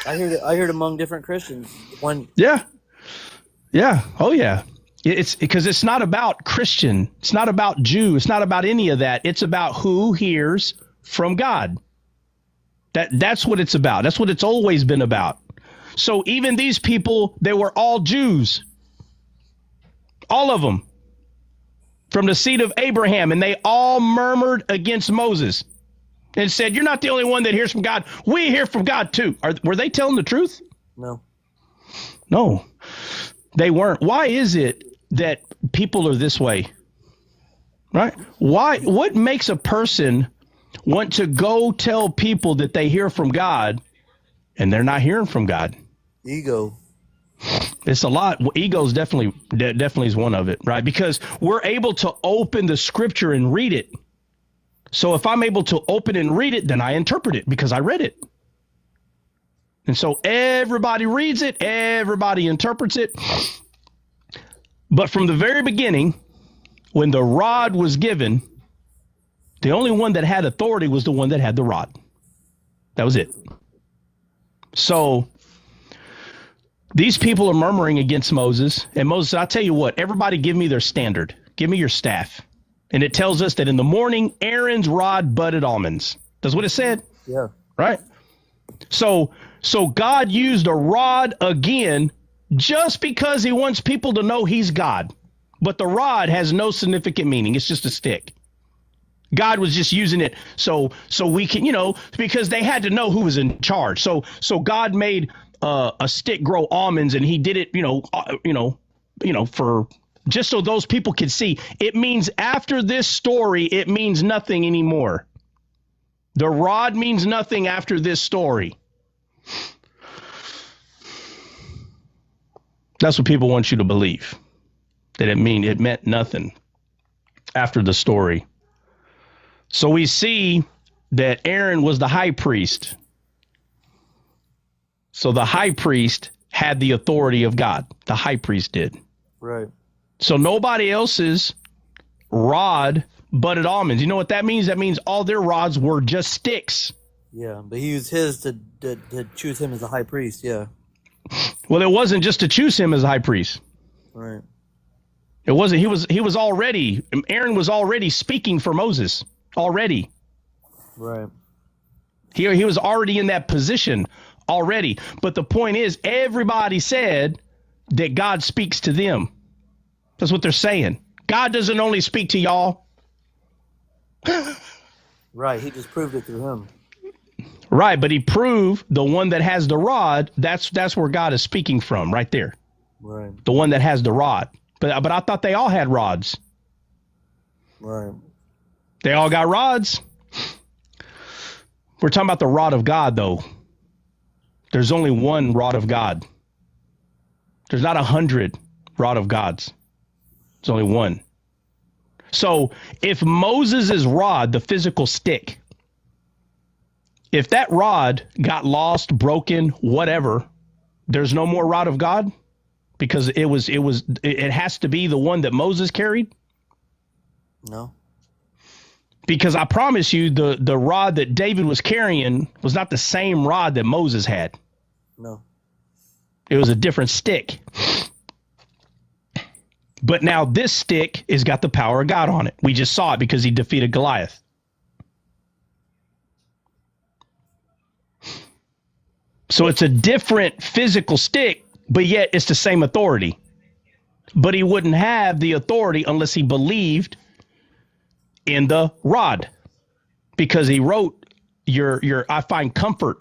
Speaker 4: I hear it among different Christians.
Speaker 1: Yeah. Oh, yeah. It's because it's not about Christian. It's not about Jew. It's not about any of that. It's about who hears from God. That's what it's about. That's what it's always been about. So even these people, they were all Jews. All of them. From the seed of Abraham. And they all murmured against Moses and said, you're not the only one that hears from God. We hear from God too. Were they telling the truth?
Speaker 4: No.
Speaker 1: No, they weren't. Why is it that people are this way? Right? What makes a person want to go tell people that they hear from God and they're not hearing from God?
Speaker 4: Ego.
Speaker 1: It's a lot. Ego is definitely is one of it, right? Because we're able to open the scripture and read it. So if I'm able to open and read it, then I interpret it because I read it. And so everybody reads it, everybody interprets it. But from the very beginning, when the rod was given, the only one that had authority was the one that had the rod. That was it. So these people are murmuring against Moses. And Moses said, I'll tell you what, everybody give me their standard. Give me your staff. And it tells us that in the morning, Aaron's rod budded almonds. That's what it said.
Speaker 4: Yeah.
Speaker 1: Right? So God used a rod again just because he wants people to know he's God. But the rod has no significant meaning. It's just a stick. God was just using it so we can, because they had to know who was in charge. So God made a stick grow almonds, and he did it, for just so those people could see. It means after this story, it means nothing anymore. The rod means nothing after this story. That's what people want you to believe, that it meant nothing after the story. So we see that Aaron was the high priest. So the high priest had the authority of God. The high priest did.
Speaker 4: Right.
Speaker 1: So nobody else's rod budded almonds. You know what that means? That means all their rods were just sticks.
Speaker 4: Yeah, but he used his to choose him as a high priest, yeah.
Speaker 1: Well, it wasn't just to choose him as a high priest.
Speaker 4: Right.
Speaker 1: It wasn't. Aaron was already speaking for Moses. Already.
Speaker 4: Right.
Speaker 1: He was already in that position already. But the point is, everybody said that God speaks to them. That's what they're saying. God doesn't only speak to y'all.
Speaker 4: Right. He just proved it through him.
Speaker 1: Right. But he proved the one that has the rod. That's where God is speaking from right there.
Speaker 4: Right.
Speaker 1: The one that has the rod. But I thought they all had rods.
Speaker 4: Right.
Speaker 1: They all got rods. We're talking about the rod of God, though. There's only one rod of God. There's not 100 rod of gods. There's only one. So if Moses' rod, the physical stick, if that rod got lost, broken, whatever, there's no more rod of God because it has to be the one that Moses carried.
Speaker 4: No.
Speaker 1: Because I promise you, the rod that David was carrying was not the same rod that Moses had.
Speaker 4: No.
Speaker 1: It was a different stick. But now this stick has got the power of God on it. We just saw it because he defeated Goliath. So it's a different physical stick, but yet it's the same authority. But he wouldn't have the authority unless he believed in the rod, because he wrote your I find comfort,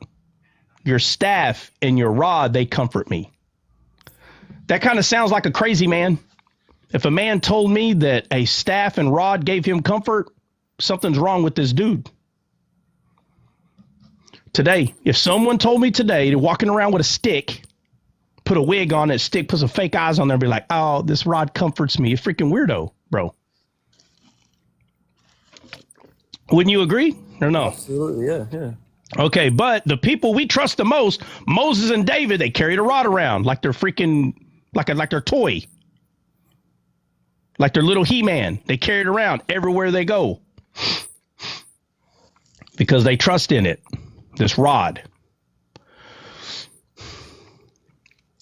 Speaker 1: your staff and your rod, they comfort me. That kind of sounds like a crazy man. If a man told me that a staff and rod gave him comfort, something's wrong with this dude. Today, if someone told me today they're walking around with a stick, put a wig on that stick, put some fake eyes on there, and be like, oh, this rod comforts me. A freaking weirdo, bro. Wouldn't you agree or no?
Speaker 4: Absolutely, yeah.
Speaker 1: Okay, but the people we trust the most, Moses and David, they carried a rod around like they're freaking, like their toy. Like their little He-Man. They carry it around everywhere they go. Because they trust in it. This rod.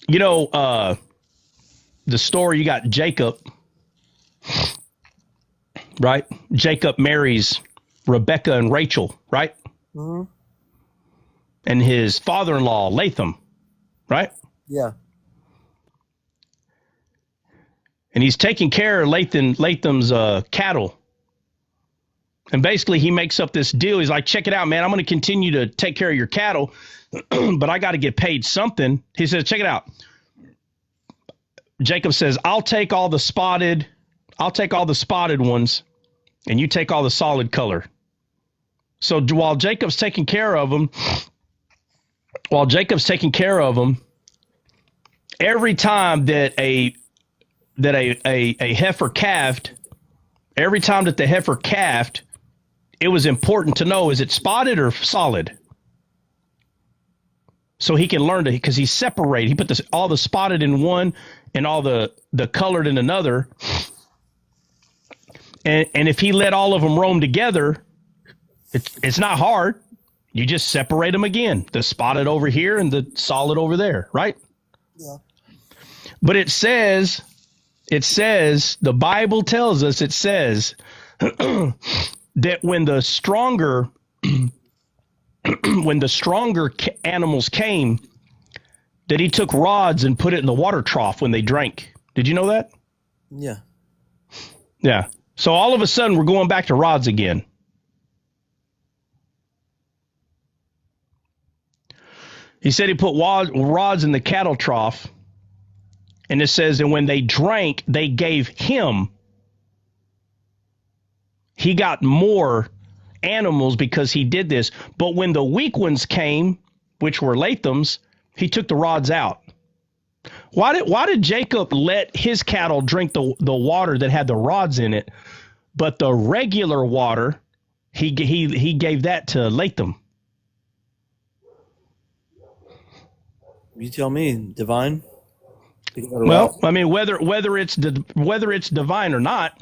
Speaker 1: You know, the story, you got Jacob, right? Jacob marries Rebecca and Rachel, right?
Speaker 4: Mm-hmm.
Speaker 1: And his father-in-law, Latham, right?
Speaker 4: Yeah.
Speaker 1: And he's taking care of Latham's cattle. And basically, he makes up this deal. He's like, check it out, man. I'm going to continue to take care of your cattle, but I got to get paid something. He says, check it out. Jacob says, I'll take all the spotted ones, and you take all the solid color. So while Jacob's taking care of them, every time that a heifer calved, it was important to know, is it spotted or solid? So he can learn to, because he separated. He put all the spotted in one and all the colored in another. And if he let all of them roam together, it's not hard. You just separate them again. The spotted over here and the solid over there, right?
Speaker 4: Yeah.
Speaker 1: But it says, the Bible tells us, it says that when the stronger animals came, that he took rods and put it in the water trough when they drank. Did you know that?
Speaker 4: Yeah.
Speaker 1: Yeah. So all of a sudden we're going back to rods again. He said he put rods in the cattle trough, and it says, and when they drank, they gave him. He got more animals because he did this. But when the weak ones came, which were Latham's, he took the rods out. Why did Jacob let his cattle drink the water that had the rods in it, but the regular water, he gave that to Latham?
Speaker 4: You tell me, divine.
Speaker 1: Well, I mean, whether it's divine or not,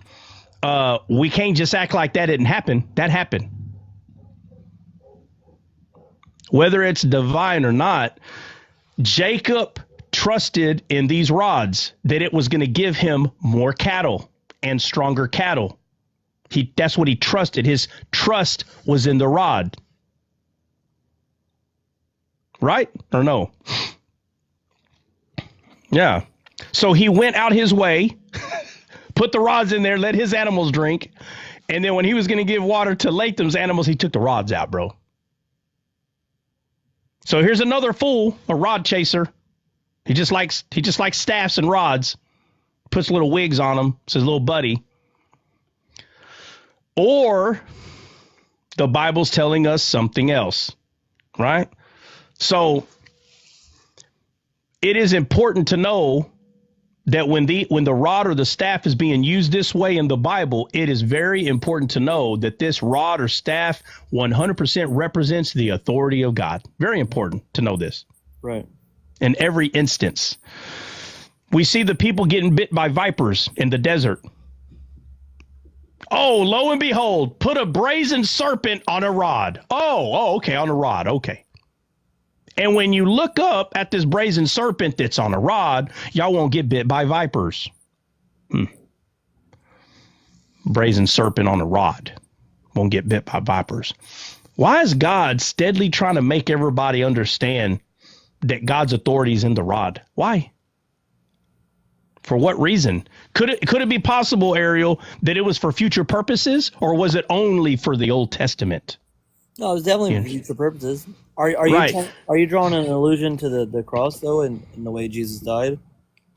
Speaker 1: we can't just act like that didn't happen. That happened. Whether it's divine or not, Jacob trusted in these rods that it was going to give him more cattle and stronger cattle. That's what he trusted. His trust was in the rod. Right? Or no? Yeah. So he went out his way, put the rods in there, let his animals drink. And then when he was going to give water to Latham's animals, he took the rods out, bro. So here's another fool, a rod chaser. He just likes staffs and rods, puts little wigs on them, says little buddy. Or the Bible's telling us something else, right? So it is important to know that when the rod or the staff is being used this way in the Bible, it is very important to know that this rod or staff 100% represents the authority of God. Very important to know this.
Speaker 4: Right.
Speaker 1: In every instance. We see the people getting bit by vipers in the desert. Oh, lo and behold, put a brazen serpent on a rod. Oh, okay, on a rod, okay. And when you look up at this brazen serpent that's on a rod, y'all won't get bit by vipers. Brazen serpent on a rod. Won't get bit by vipers. Why is God steadily trying to make everybody understand that God's authority is in the rod? Why? For what reason? Could it be possible, Ariel, that it was for future purposes, or was it only for the Old Testament?
Speaker 4: No, it's definitely for future purposes. Are
Speaker 1: Right.
Speaker 4: you drawing an allusion to the cross though, and the way Jesus died?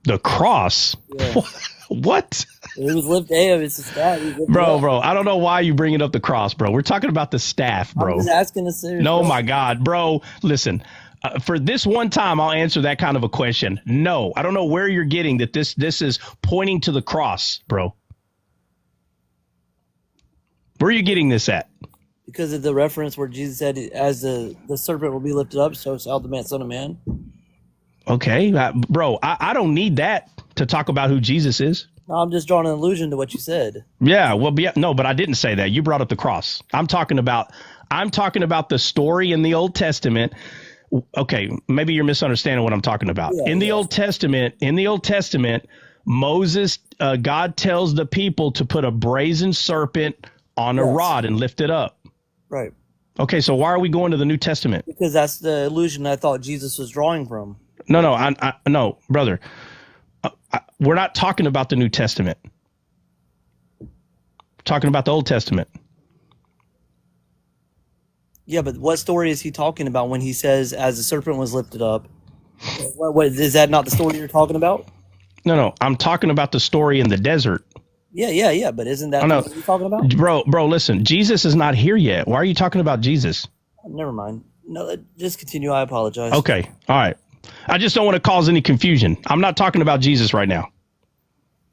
Speaker 1: The cross?
Speaker 4: Yeah.
Speaker 1: What?
Speaker 4: It was lifted. Hey, it's a staff.
Speaker 1: Bro, I don't know why you bringing up the cross, bro. We're talking about the staff, bro.
Speaker 4: I'm just asking a serious
Speaker 1: No,
Speaker 4: question.
Speaker 1: my God, bro. Listen, for this one time, I'll answer that kind of a question. No, I don't know where you're getting that this is pointing to the cross, bro. Where are you getting this at?
Speaker 4: Because of the reference where Jesus said, as the serpent will be lifted up, so shall the Son of Man.
Speaker 1: Okay, bro, I don't need that to talk about who Jesus is.
Speaker 4: No, I'm just drawing an allusion to what you said.
Speaker 1: Yeah, well, no, but I didn't say that. You brought up the cross. I'm talking about the story in the Old Testament. Okay, maybe you're misunderstanding what I'm talking about.
Speaker 4: Yeah,
Speaker 1: in the Old Testament, Moses, God tells the people to put a brazen serpent on a rod and lift it up.
Speaker 4: Right.
Speaker 1: Okay, so why are we going to the New Testament?
Speaker 4: Because that's the illusion I thought Jesus was drawing from.
Speaker 1: No, brother. We're not talking about the New Testament. We're talking about the Old Testament.
Speaker 4: Yeah, but what story is he talking about when he says, as the serpent was lifted up? What is that not the story you're talking about?
Speaker 1: No, I'm talking about the story in the desert.
Speaker 4: Yeah, but isn't that what you're talking about?
Speaker 1: Bro, listen, Jesus is not here yet. Why are you talking about Jesus?
Speaker 4: Never mind. No, just continue. I apologize.
Speaker 1: Okay, all right. I just don't want to cause any confusion. I'm not talking about Jesus right now.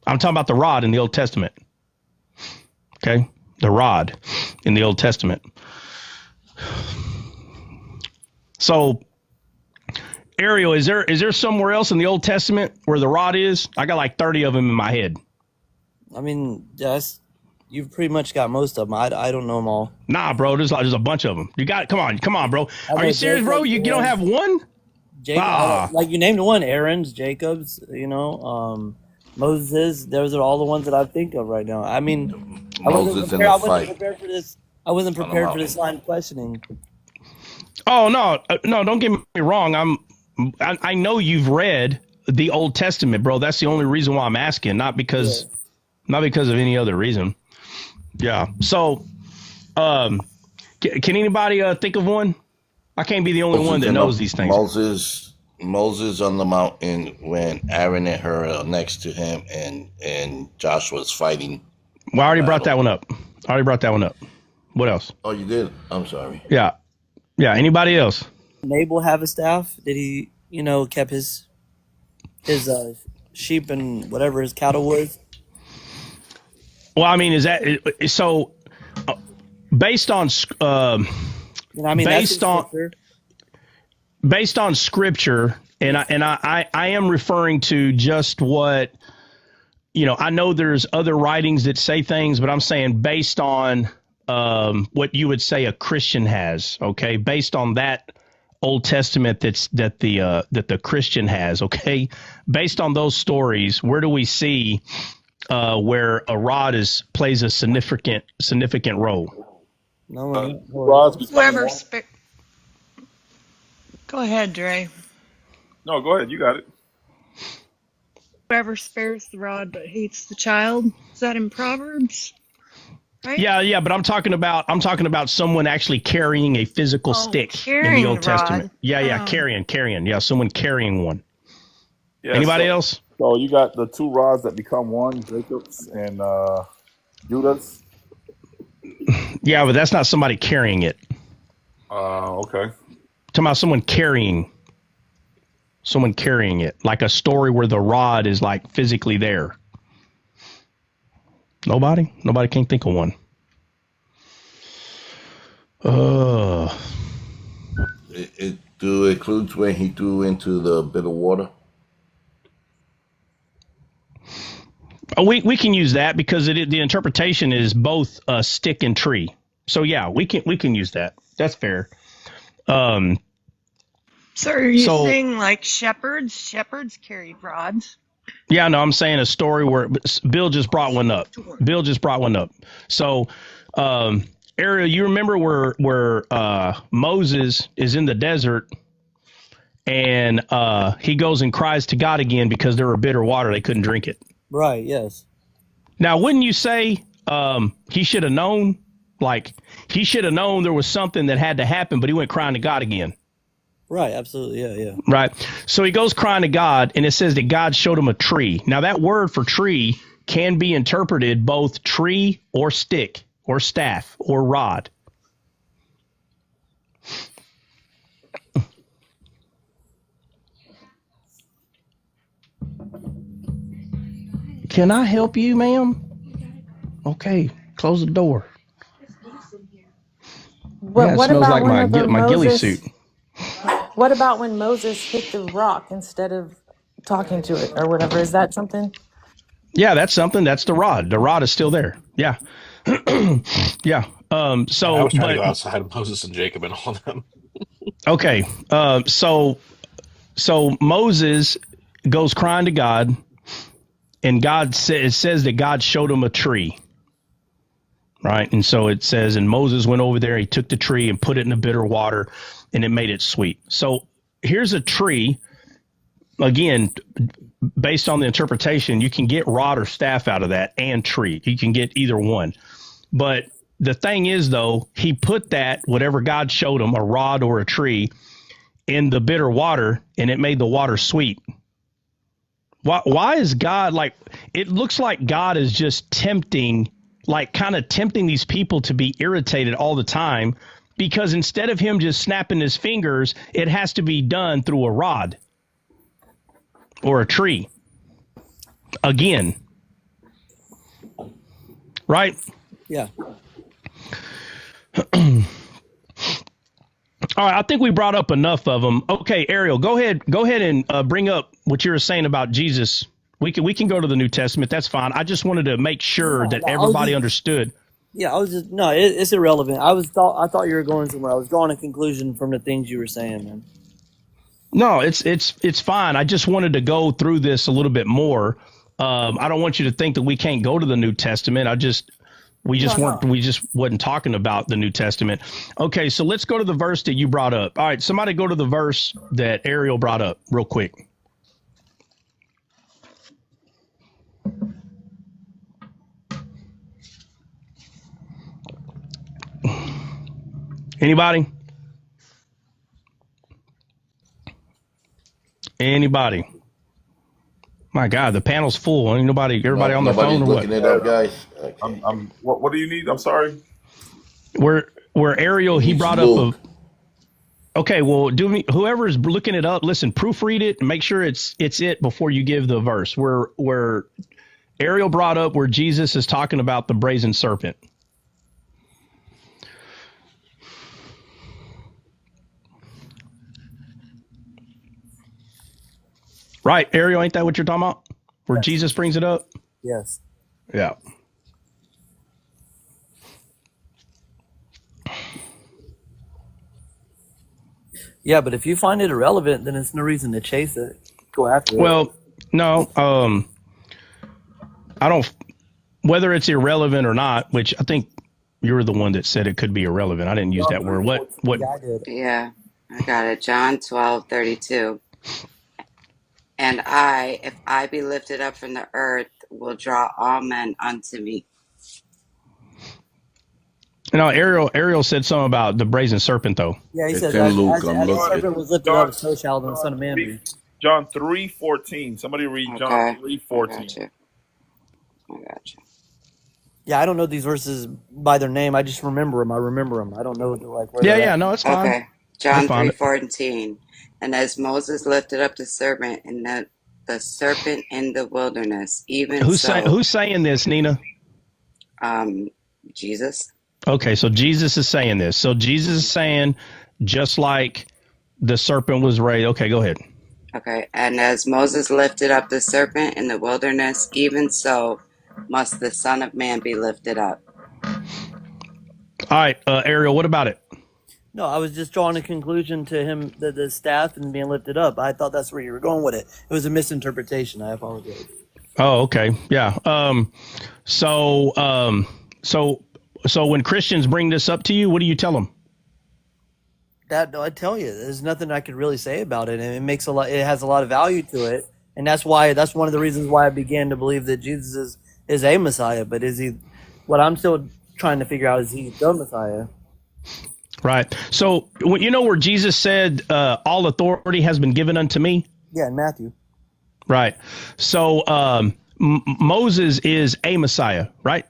Speaker 1: I'm talking about the rod in the Old Testament. Okay, the rod in the Old Testament. So, Ariel, is there somewhere else in the Old Testament where the rod is? I got like 30 of them in my head.
Speaker 4: I mean, you've pretty much got most of them. I don't know them all.
Speaker 1: Nah, bro, there's a bunch of them. You got come on, bro. Are you serious, bro? You don't have one?
Speaker 4: Jacob, like you named one, Aaron's, Jacob's, Moses. Those are all the ones that I think of right now. I mean, I wasn't prepared for this. I wasn't prepared for this line of questioning.
Speaker 1: Oh no, don't get me wrong. I know you've read the Old Testament, bro. That's the only reason why I'm asking, not because of any other reason. Yeah. So, can anybody think of one? I can't be the only one that knows these things.
Speaker 5: Moses on the mountain when Aaron and Hur are next to him and Joshua's fighting.
Speaker 1: Well, I already brought that one up. What else?
Speaker 5: Oh, you did? I'm sorry.
Speaker 1: Yeah. Anybody else?
Speaker 4: Nabal have a staff? Did he, kept his sheep and whatever his cattle was?
Speaker 1: Well, I mean, is that so? Based on based on scripture, and I am referring to just what I know. There's other writings that say things, but I'm saying based on what you would say a Christian has. Okay, based on that Old Testament that the Christian has. Okay, based on those stories, where do we see where a rod plays a significant role?
Speaker 4: No,
Speaker 8: whoever go ahead, Dre.
Speaker 6: No, go ahead. You got it.
Speaker 8: Whoever spares the rod but hates the child. Is that in Proverbs? Right?
Speaker 1: Yeah, but I'm talking about someone actually carrying a physical stick in the Old Testament. Yeah, carrying. Yeah, someone carrying one. Yeah, Anybody else?
Speaker 6: So you got the two rods that become one, Jacob's and Judah's.
Speaker 1: Yeah, but that's not somebody carrying it.
Speaker 6: Okay.
Speaker 1: Talking about someone carrying it, like a story where the rod is like physically there. Nobody can't think of one.
Speaker 5: It includes when he threw into the bit of water.
Speaker 1: We can use that because the interpretation is both stick and tree. So yeah, we can use that. That's fair.
Speaker 8: So are you saying like shepherds? Shepherds carried rods.
Speaker 1: Yeah, no, I'm saying a story where Bill just brought one up. So, Ariel, you remember where Moses is in the desert and he goes and cries to God again because there were bitter water. They couldn't drink it.
Speaker 4: Right, yes.
Speaker 1: Now, wouldn't you say he should have known? Like, he should have known there was something that had to happen, but he went crying to God again.
Speaker 4: Right, absolutely, yeah.
Speaker 1: Right. So he goes crying to God, and it says that God showed him a tree. Now, that word for tree can be interpreted both tree or stick or staff or rod. Can I help you, ma'am? Okay, close the door. Yeah, it
Speaker 9: What
Speaker 1: smells like
Speaker 9: about whenever
Speaker 1: my ghillie
Speaker 9: Moses?
Speaker 1: suit.
Speaker 9: What about when Moses hit the rock instead of talking to it or whatever? Is that something?
Speaker 1: Yeah, that's something. That's the rod. The rod is still there. Yeah. Yeah.
Speaker 7: I
Speaker 1: So,
Speaker 7: was trying to
Speaker 1: but
Speaker 7: go outside of Moses and Jacob and all them.
Speaker 1: okay. So Moses goes crying to God, and it says that God showed him a tree. Right. And so it says, and Moses went over there, he took the tree and put it in the bitter water, and it made it sweet. So here's a tree. Again, based on the interpretation, you can get rod or staff out of that and tree. You can get either one. But the thing is, though, he put that, whatever God showed him, a rod or a tree, in the bitter water, and it made the water sweet. Why is God like, it looks like God is just tempting, like kind of tempting these people to be irritated all the time, because instead of him just snapping his fingers, it has to be done through a rod or a tree. Again. Right?
Speaker 4: Yeah.
Speaker 1: All right, I think we brought up enough of them. Okay, Ariel, go ahead and bring up what you were saying about Jesus. We can go to the New Testament. That's fine. I just wanted to make sure that everybody understood.
Speaker 4: Yeah, it's irrelevant. I thought you were going somewhere. I was drawing a conclusion from the things you were saying, man.
Speaker 1: No, it's fine. I just wanted to go through this a little bit more. I don't want you to think that we can't go to the New Testament. We just wasn't talking about the New Testament. Okay, so let's go to the verse that you brought up. All right, somebody go to the verse that Ariel brought up real quick. Anybody? Anybody? My God, the panel's full. Ain't everybody on their phone or what?
Speaker 5: Looking it up, guys. Okay.
Speaker 6: What do you need? I'm sorry.
Speaker 1: Where Ariel, he brought up okay, well, whoever is looking it up, listen, proofread it and make sure it's it before you give the verse. Where Ariel brought up where Jesus is talking about the brazen serpent. Right, Ariel, ain't that what you're talking about? Where yes. Jesus brings it up?
Speaker 4: Yes.
Speaker 1: Yeah.
Speaker 4: Yeah, but if you find it irrelevant, then it's no reason to chase it. Go after it.
Speaker 1: Well, no, I don't, whether it's irrelevant or not, which I think you're the one that said it could be irrelevant. I didn't use that word. What?
Speaker 4: Yeah, I did.
Speaker 2: Yeah, I got it. John 12:32. And if I be lifted up from the earth, will draw all men unto me.
Speaker 1: No, Ariel said something about the brazen serpent, though.
Speaker 4: Yeah, he says, as the serpent was lifted up, so shall the Son of Man be.
Speaker 6: John 3:14. Somebody read John 3:14.
Speaker 2: I got you.
Speaker 4: Yeah, I don't know these verses by their name. I just remember them. I don't know like where
Speaker 1: no, it's fine.
Speaker 2: Okay, John 3:14. And as Moses lifted up the serpent in the serpent in the wilderness, even
Speaker 1: who's saying this, Nina?
Speaker 2: Jesus.
Speaker 1: Okay, so Jesus is saying this. So Jesus is saying, just like the serpent was raised. Okay, go ahead.
Speaker 2: Okay, and as Moses lifted up the serpent in the wilderness, even so must the Son of Man be lifted up.
Speaker 1: All right, Ariel, what about it?
Speaker 4: No, I was just drawing a conclusion to him, the staff and being lifted up. I thought that's where you were going with it. It was a misinterpretation. I apologize.
Speaker 1: Oh, okay. Yeah. So when Christians bring this up to you, what do you tell them?
Speaker 4: I tell you, there's nothing I could really say about it. And it has a lot of value to it. And that's one of the reasons why I began to believe that Jesus is a Messiah. But what I'm still trying to figure out, is he the Messiah?
Speaker 1: Right. So you know where Jesus said, all authority has been given unto me?
Speaker 4: Yeah, in Matthew.
Speaker 1: Right. So Moses is a Messiah, right?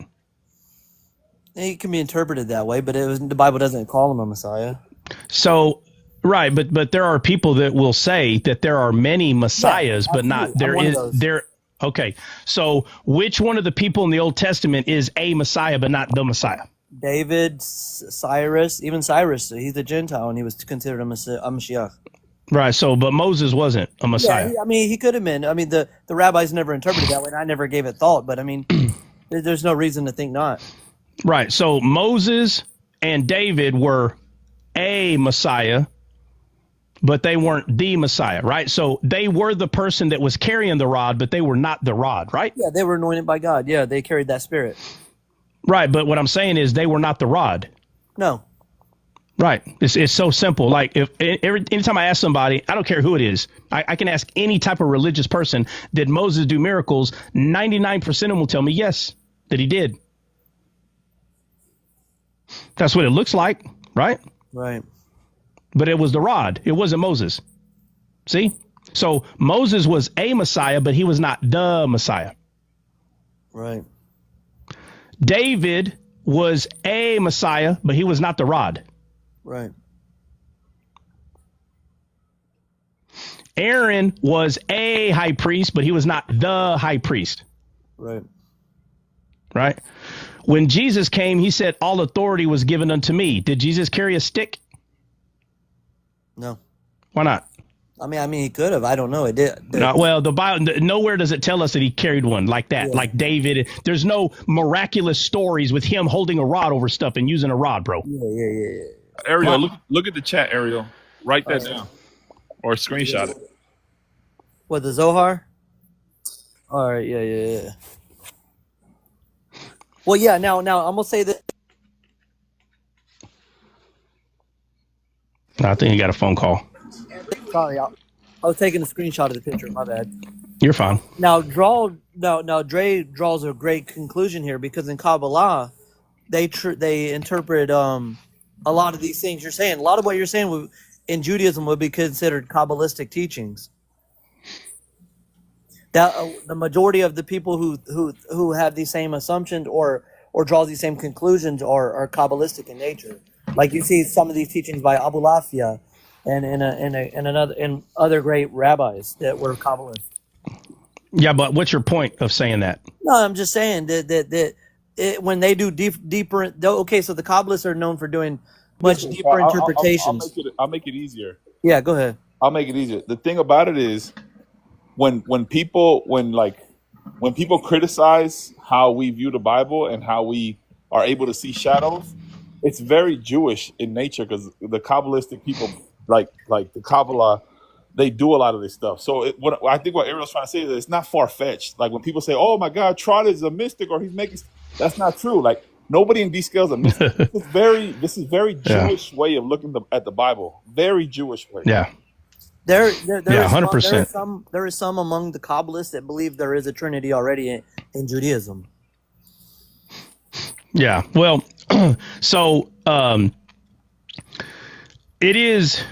Speaker 4: It can be interpreted that way, but the Bible doesn't call him a Messiah.
Speaker 1: So, right. But there are people that will say that there are many Messiahs, but not there. Okay. So which one of the people in the Old Testament is a Messiah, but not the Messiah?
Speaker 4: David, Cyrus, even Cyrus, he's a Gentile, and he was considered a Mashiach.
Speaker 1: Right. So, but Moses wasn't a Messiah.
Speaker 4: Yeah, I mean, he could have been. I mean, the rabbis never interpreted that way, and I never gave it thought. But I mean, there's no reason to think not.
Speaker 1: Right. So Moses and David were a Messiah, but they weren't the Messiah. Right. So they were the person that was carrying the rod, but they were not the rod. Right.
Speaker 4: Yeah, they were anointed by God. Yeah, they carried that spirit.
Speaker 1: Right. But what I'm saying is they were not the rod.
Speaker 4: No.
Speaker 1: Right. It's so simple. Like anytime I ask somebody, I don't care who it is, I can ask any type of religious person, did Moses do miracles? 99% of them will tell me yes, that he did. That's what it looks like. Right.
Speaker 4: Right.
Speaker 1: But it was the rod. It wasn't Moses. See? So Moses was a Messiah, but he was not the Messiah.
Speaker 4: Right.
Speaker 1: David was a Messiah, but he was not the rod.
Speaker 4: Right.
Speaker 1: Aaron was a high priest, but he was not the high priest.
Speaker 4: Right.
Speaker 1: Right. When Jesus came, he said, all authority was given unto me. Did Jesus carry a stick?
Speaker 4: No.
Speaker 1: Why not?
Speaker 4: I mean, he could have. I don't know. It did.
Speaker 1: No, well, the Bible, nowhere does it tell us that he carried one like that, like David. There's no miraculous stories with him holding a rod over stuff and using a rod, bro.
Speaker 4: Yeah.
Speaker 6: Ariel, look at the chat, Ariel. Write that down or screenshot it.
Speaker 4: What, the Zohar? All right, yeah. Well, yeah, now I'm going to say that.
Speaker 1: No, I think you got a phone call.
Speaker 4: Sorry, I was taking a screenshot of the picture. My bad.
Speaker 1: You're fine.
Speaker 4: Now, Dre draws a great conclusion here, because in Kabbalah, they interpret a lot of these things you're saying. A lot of what you're saying in Judaism would be considered Kabbalistic teachings. That the majority of the people who have these same assumptions or draw these same conclusions are Kabbalistic in nature. Like you see some of these teachings by Abu Lafia and other great rabbis that were Kabbalists.
Speaker 1: Yeah, but what's your point of saying that?
Speaker 4: No, I'm just saying that when they do deeper. Okay, so the Kabbalists are known for doing much deeper interpretations.
Speaker 6: I'll make it easier.
Speaker 4: Yeah, go ahead.
Speaker 6: I'll make it easier. The thing about it is, when people criticize how we view the Bible and how we are able to see shadows, it's very Jewish in nature, because the Kabbalistic people, like the Kabbalah, they do a lot of this stuff. So I think what Ariel's trying to say is that it's not far-fetched. Like when people say, "Oh my God, Trot is a mystic," or he's making, that's not true. Like nobody in these scales are mystic. This is very Jewish way of looking at the Bible. Very Jewish way.
Speaker 1: Yeah.
Speaker 4: There
Speaker 1: 100%.
Speaker 4: There is some among the Kabbalists that believe there is a Trinity already in Judaism.
Speaker 1: Yeah. Well, so it is,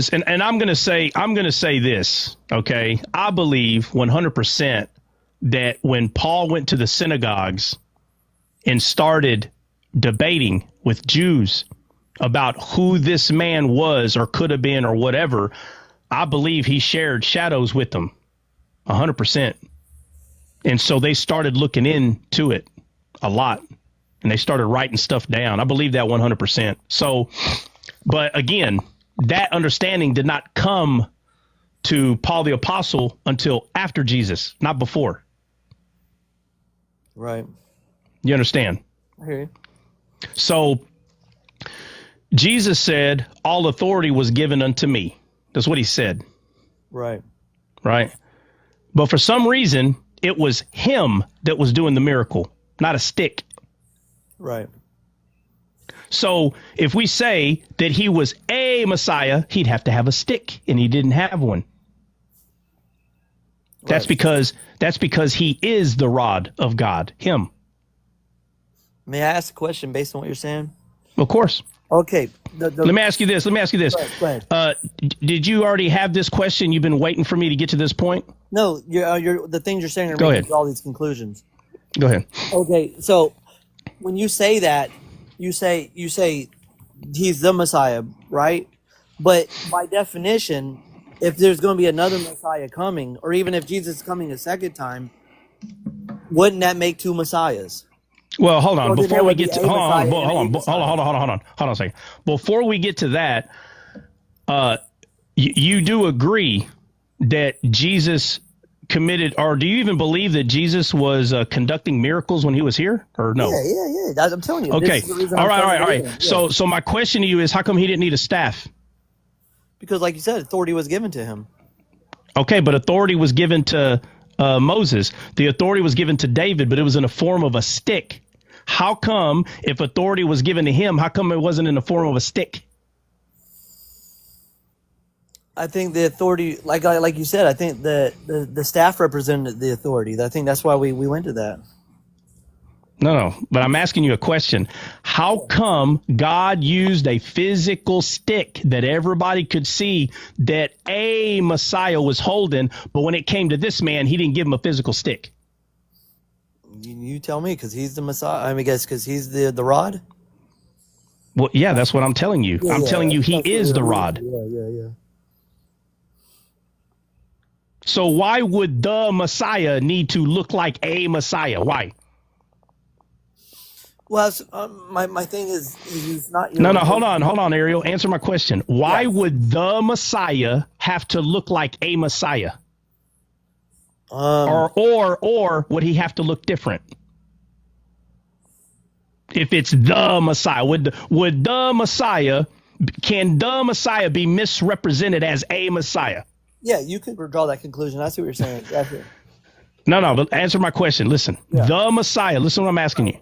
Speaker 1: and I'm going to say this, okay? I believe 100% that when Paul went to the synagogues and started debating with Jews about who this man was or could have been or whatever, I believe he shared shadows with them 100%. And so they started looking into it a lot, and they started writing stuff down. I believe that 100%. So, but again, that understanding did not come to Paul the Apostle until after Jesus, not before.
Speaker 4: Right.
Speaker 1: You understand?
Speaker 4: I hear you.
Speaker 1: So Jesus said, all authority was given unto me. That's what he said.
Speaker 4: Right.
Speaker 1: Right. But for some reason, it was him that was doing the miracle, not a stick.
Speaker 4: Right.
Speaker 1: So if we say that he was a Messiah, he'd have to have a stick, and he didn't have one. Right. That's because he is the rod of God, him.
Speaker 4: May I ask a question based on what you're saying?
Speaker 1: Of course.
Speaker 4: Okay.
Speaker 1: Let me ask you this.
Speaker 4: Go ahead.
Speaker 1: Did you already have this question? You've been waiting for me to get to this point?
Speaker 4: No, the things you're saying are
Speaker 1: Go
Speaker 4: making
Speaker 1: ahead.
Speaker 4: all these conclusions.
Speaker 1: Go ahead.
Speaker 4: Okay, so when you say that, you say he's the Messiah, right? But by definition, if there's going to be another Messiah coming, or even if Jesus is coming a second time, wouldn't that make two Messiahs?
Speaker 1: Well, hold on.
Speaker 4: Or then
Speaker 1: Before
Speaker 4: there
Speaker 1: we
Speaker 4: would
Speaker 1: get
Speaker 4: be
Speaker 1: to
Speaker 4: a
Speaker 1: hold on,
Speaker 4: Messiah and
Speaker 1: hold
Speaker 4: a
Speaker 1: on,
Speaker 4: Messiah.
Speaker 1: hold on a second. Before we get to that, you do agree that Jesus committed, or do you even believe that Jesus was conducting miracles when he was here, or no?
Speaker 4: Yeah. I'm telling you.
Speaker 1: Okay.
Speaker 4: This is the reason
Speaker 1: All
Speaker 4: I'm
Speaker 1: right.
Speaker 4: believing him. Yeah.
Speaker 1: So my question to you is, how come he didn't need a staff?
Speaker 4: Because, like you said, authority was given to him.
Speaker 1: Okay, but authority was given to Moses. The authority was given to David, but it was in the form of a stick. How come, if authority was given to him, how come it wasn't in the form of a stick?
Speaker 4: I think the authority, like you said, I think the staff represented the authority. I think that's why we went to that.
Speaker 1: No, but I'm asking you a question. How come God used a physical stick that everybody could see that a Messiah was holding, but when it came to this man, he didn't give him a physical stick?
Speaker 4: You tell me, because he's the Messiah. I mean, I guess because he's the rod.
Speaker 1: Well, yeah, that's what I'm telling you. I'm telling you he is the rod.
Speaker 4: Yeah.
Speaker 1: So why would the Messiah need to look like a Messiah? Why?
Speaker 4: Well, my thing is he's not.
Speaker 1: No, hold on, Ariel. Answer my question. Why would the Messiah have to look like a Messiah? Or would he have to look different? If it's the Messiah, can the Messiah be misrepresented as a Messiah?
Speaker 4: Yeah, you could draw that conclusion. I see what you're saying. That's it.
Speaker 1: No, but answer my question. Listen, the Messiah, listen to what I'm asking you.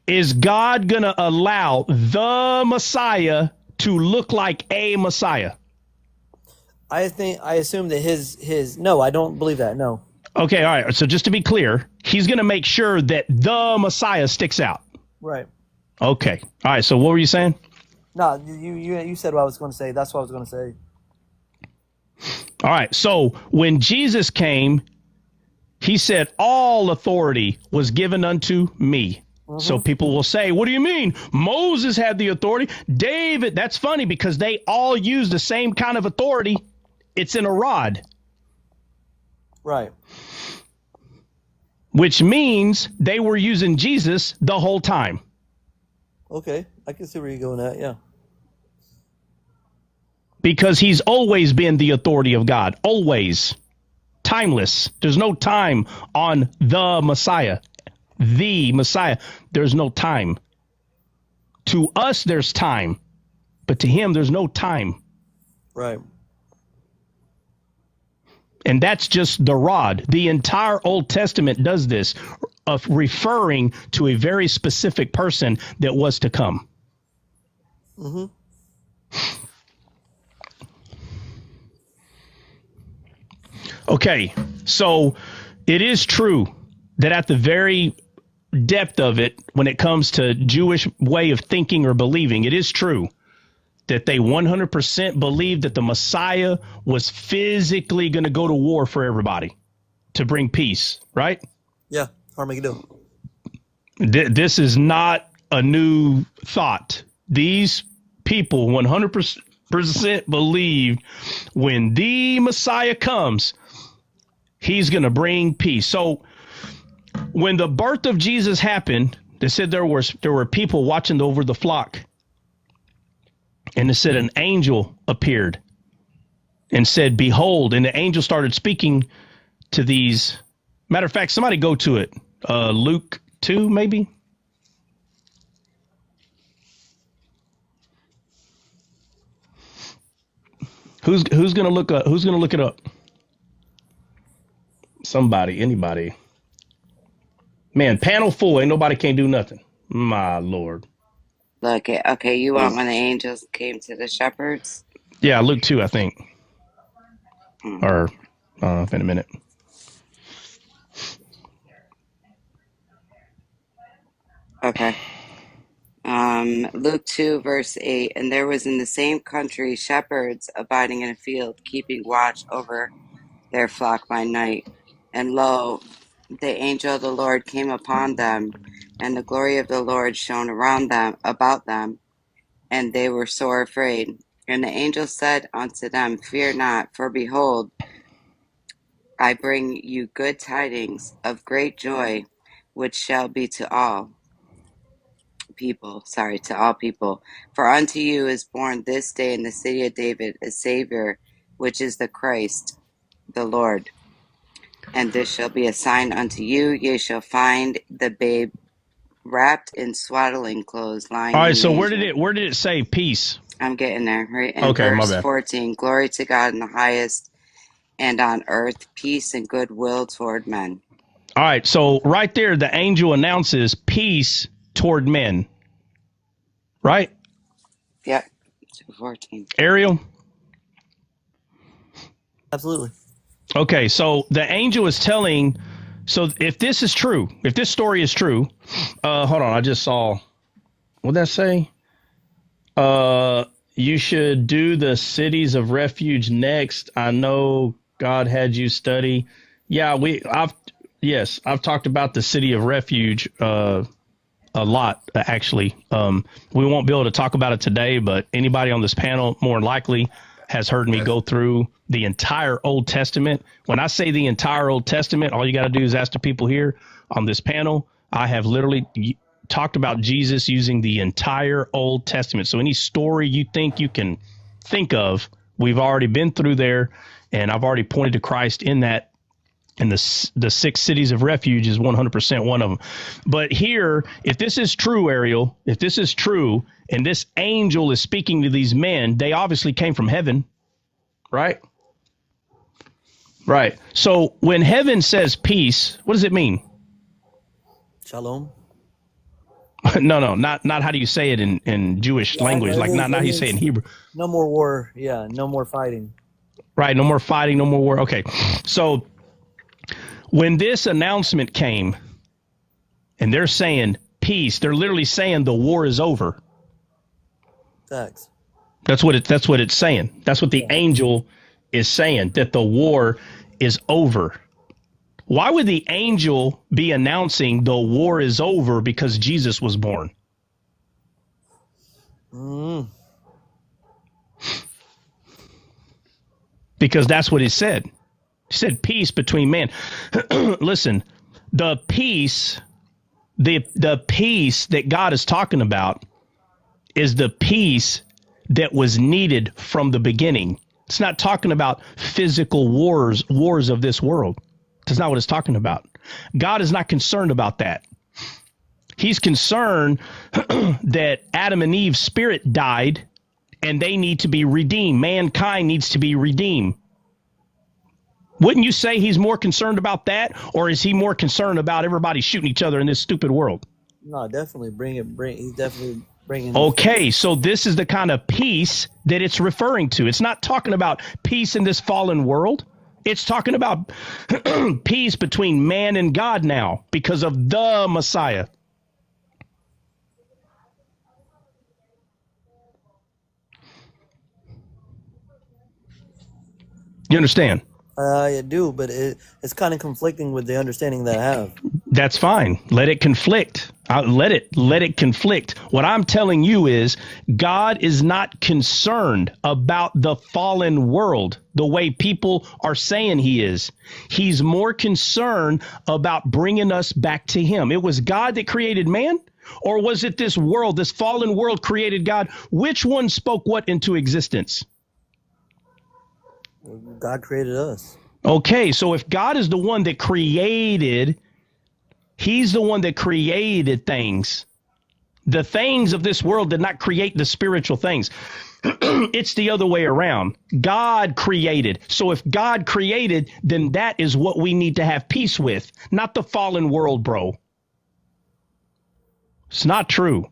Speaker 1: Is God going to allow the Messiah to look like a Messiah?
Speaker 4: I assume that his no, I don't believe that. No.
Speaker 1: Okay, all right. So just to be clear, he's going to make sure that the Messiah sticks out.
Speaker 4: Right.
Speaker 1: Okay. All right. So what were you saying?
Speaker 4: No, you said what I was going to say. That's what I was going to say.
Speaker 1: All right. So when Jesus came, he said, all authority was given unto me. So people will say, what do you mean? Moses had the authority. David, that's funny because they all use the same kind of authority. It's in a rod.
Speaker 4: Right.
Speaker 1: Which means they were using Jesus the whole time.
Speaker 4: Okay. I can see where you're going at. Yeah.
Speaker 1: Because he's always been the authority of God. Always. Timeless. There's no time on the Messiah. The Messiah. There's no time. To us, there's time. But to him, there's no time.
Speaker 4: Right.
Speaker 1: And that's just the rod. The entire Old Testament does this, of referring to a very specific person that was to come.
Speaker 4: Mm-hmm.
Speaker 1: Okay, so it is true that at the very depth of it, when it comes to Jewish way of thinking or believing, it is true that they 100% believed that the Messiah was physically going to go to war for everybody to bring peace, right?
Speaker 4: Yeah, Armageddon.
Speaker 1: This is not a new thought. These people 100% believed when the Messiah comes, he's going to bring peace. So when the birth of Jesus happened, they said there were people watching over the flock. And it said an angel appeared and said, behold, and the angel started speaking to these. Matter of fact, somebody go to it. Luke 2, maybe. Who's gonna look up? Who's gonna look it up? Somebody, anybody. Man, panel full. Ain't nobody can do nothing. My Lord.
Speaker 2: Look, okay, you want when the angels came to the shepherds?
Speaker 1: Yeah, Luke 2, I think. Or in a minute.
Speaker 2: Okay. Luke 2, verse 8. And there was in the same country shepherds abiding in a field, keeping watch over their flock by night. And lo, the angel of the Lord came upon them, and the glory of the Lord shone around them, about them, and they were sore afraid. And the angel said unto them, Fear not, for behold, I bring you good tidings of great joy, which shall be to all people. For unto you is born this day in the city of David a Savior, which is the Christ, the Lord. And this shall be a sign unto you: ye shall find the babe wrapped in swaddling clothes, lying
Speaker 1: All
Speaker 2: in
Speaker 1: right.
Speaker 2: a
Speaker 1: So
Speaker 2: manger.
Speaker 1: where did it say peace?
Speaker 2: I'm getting there, right? In
Speaker 1: Okay, my
Speaker 2: verse
Speaker 1: bad.
Speaker 2: 14, glory to God in the highest, and on earth peace and goodwill toward men.
Speaker 1: All right. So right there, the angel announces peace toward men. Right,
Speaker 2: Yep, 2:14.
Speaker 1: Ariel?
Speaker 4: Absolutely.
Speaker 1: Okay. So the angel is telling. So if this is true, if this story is true, hold on. I just saw. What'd that say? You should do the cities of refuge next. I know God had you study. Yeah, I've talked about the city of refuge a lot, actually. We won't be able to talk about it today, but anybody on this panel more than likely has heard me go through the entire Old Testament. When I say the entire Old Testament, all you got to do is ask the people here on this panel. I have literally talked about Jesus using the entire Old Testament. So any story you think you can think of, we've already been through there, and I've already pointed to Christ in that. And the 6 cities of refuge is 100% one of them. But here, if this is true, Ariel, if this is true, and this angel is speaking to these men, they obviously came from heaven, right? Right. So when heaven says peace, what does it mean?
Speaker 4: Shalom.
Speaker 1: No, not how do you say it in Jewish language, like not how you say it in Hebrew.
Speaker 4: No more war. Yeah, no more fighting.
Speaker 1: Right, no more fighting, no more war. Okay, so when this announcement came and they're saying peace, they're literally saying the war is over.
Speaker 4: Facts.
Speaker 1: That's what it's saying. That's what the angel is saying, that the war is over. Why would the angel be announcing the war is over because Jesus was born? Because that's what he said. He said peace between men. Listen, the peace that God is talking about is the peace that was needed from the beginning. It's not talking about physical wars of this world. That's not what it's talking about. God is not concerned about that. He's concerned that Adam and Eve's spirit died and they need to be redeemed. Mankind needs to be redeemed. Wouldn't you say he's more concerned about that, or is he more concerned about everybody shooting each other in this stupid world?
Speaker 4: No, definitely he's definitely bringing.
Speaker 1: Okay, so this is the kind of peace that it's referring to. It's not talking about peace in this fallen world. It's talking about peace between man and God now because of the Messiah. You understand?
Speaker 4: I do, but it's kind of conflicting with the understanding that I have.
Speaker 1: That's fine. Let it conflict. Let it conflict. What I'm telling you is God is not concerned about the fallen world the way people are saying he is. He's more concerned about bringing us back to him. It was God that created man, or was it this world, this fallen world created God? Which one spoke what into existence?
Speaker 4: God created us.
Speaker 1: Okay, so if God is the one that created, he's the one that created things. The things of this world did not create the spiritual things. It's the other way around. God created. So if God created, then that is what we need to have peace with, not the fallen world, bro. It's not true.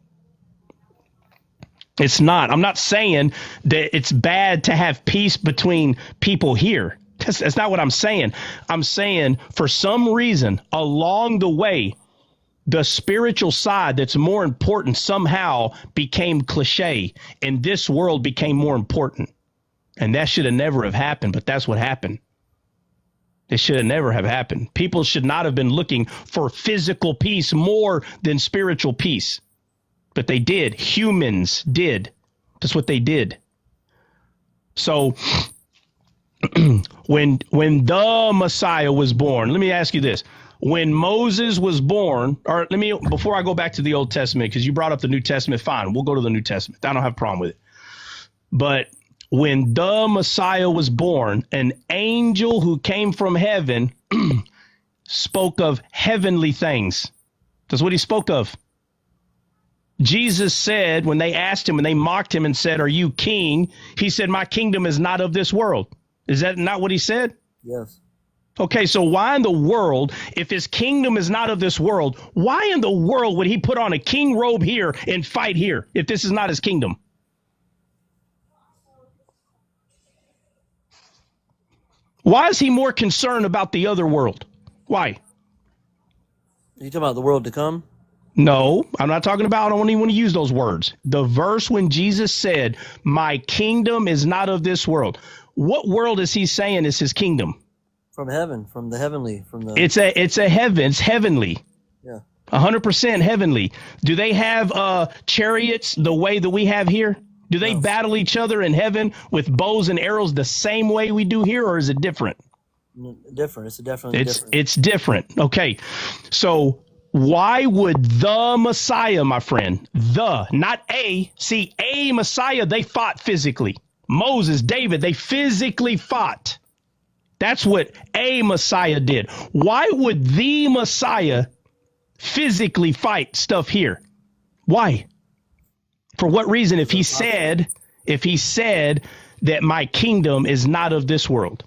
Speaker 1: It's not. I'm not saying that it's bad to have peace between people here. That's not what I'm saying. I'm saying for some reason along the way, the spiritual side that's more important somehow became cliche, and this world became more important. And that should have never have happened, but that's what happened. It should have never have happened. People should not have been looking for physical peace more than spiritual peace. But they did. Humans did. That's what they did. So when the Messiah was born, let me ask you this. When Moses was born, or before I go back to the Old Testament, because you brought up the New Testament, fine, we'll go to the New Testament. I don't have a problem with it. But when the Messiah was born, an angel who came from heaven spoke of heavenly things. That's what he spoke of. Jesus said, when they asked him and they mocked him and said, "Are you king?" He said, "My kingdom is not of this world." Is that not what he said?
Speaker 4: Yes.
Speaker 1: Okay, so why in the world, if his kingdom is not of this world, why in the world would he put on a king robe here and fight here if this is not his kingdom? Why is he more concerned about the other world? Why?
Speaker 4: Are you talking about the world to come?
Speaker 1: No, I'm not talking about, I don't even want to use those words. The verse when Jesus said, "My kingdom is not of this world." What world is he saying is his kingdom?
Speaker 4: From heaven, from the heavenly, from the.
Speaker 1: It's heavenly.
Speaker 4: Yeah.
Speaker 1: 100% heavenly. Do they have chariots the way that we have here? Do they battle each other in heaven with bows and arrows the same way we do here, or is it different?
Speaker 4: Different. It's definitely different.
Speaker 1: It's different. Okay. So why would the Messiah, my friend, not a Messiah, they fought physically. Moses, David, they physically fought. That's what a Messiah did. Why would the Messiah physically fight stuff here? Why? For what reason? If he said that my kingdom is not of this world.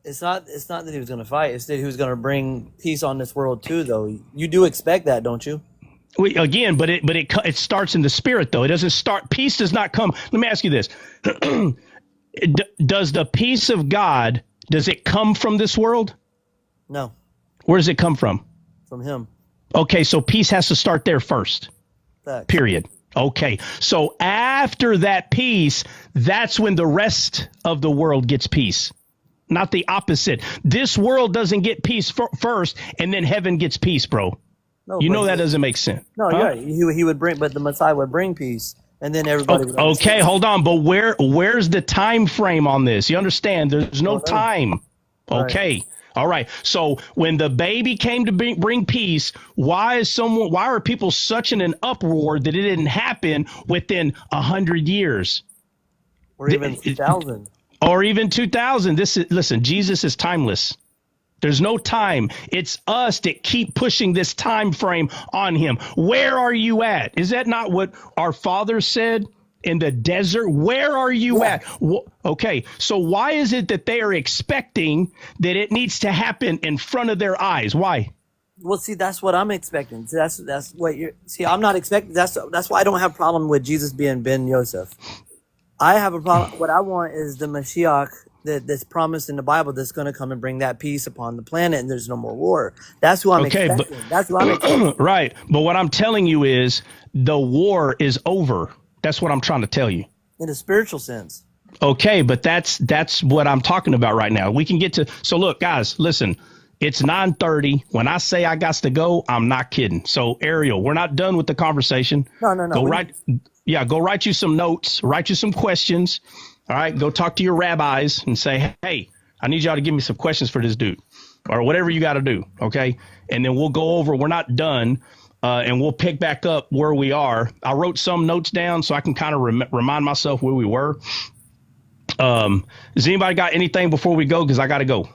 Speaker 4: It's not that he was going to fight. It's that he was going to bring peace on this world too, though. You do expect that, don't you?
Speaker 1: Again, but it starts in the spirit, though. It doesn't start. Peace does not come. Let me ask you this. Does the peace of God, does it come from this world?
Speaker 4: No.
Speaker 1: Where does it come from?
Speaker 4: From him.
Speaker 1: Okay, so peace has to start there first.
Speaker 4: Facts.
Speaker 1: Period. Okay, so after that peace, that's when the rest of the world gets peace. Not the opposite. This world doesn't get peace first, and then heaven gets peace, bro. No, you know that doesn't make sense.
Speaker 4: No,
Speaker 1: huh?
Speaker 4: Yeah, he would bring, but the Messiah would bring peace, and then everybody would
Speaker 1: okay, hold on, but where's the time frame on this? You understand? There's no time. Okay. Right. All right. So when the baby came to bring peace, why are people such in an uproar that it didn't happen within 100 years?
Speaker 4: Or even 2,000.
Speaker 1: Or even 2,000. Listen, Jesus is timeless. There's no time. It's us that keep pushing this time frame on him. Where are you at? Is that not what our father said in the desert? Where are you at? Okay, so why is it that they are expecting that it needs to happen in front of their eyes? Why?
Speaker 4: Well, see, that's what I'm expecting. See, that's what you're. See, I'm not expecting. That's why I don't have a problem with Jesus being Ben Yosef. I have a problem. What I want is the Mashiach that's promised in the Bible that's going to come and bring that peace upon the planet, and there's no more war. That's who I'm expecting. That's what I'm expecting.
Speaker 1: Right. But what I'm telling you is the war is over. That's what I'm trying to tell you.
Speaker 4: In a spiritual sense.
Speaker 1: Okay, but that's what I'm talking about right now. We can get to. So look, guys, listen. It's 9:30. When I say I got to go, I'm not kidding. So Ariel, we're not done with the conversation.
Speaker 4: No.
Speaker 1: Go write you some notes. Write you some questions. All right, go talk to your rabbis and say, hey, I need y'all to give me some questions for this dude or whatever you got to do. OK, and then we'll go over. We're not done and we'll pick back up where we are. I wrote some notes down so I can kind of remind myself where we were. Has anybody got anything before we go? Because I got to go.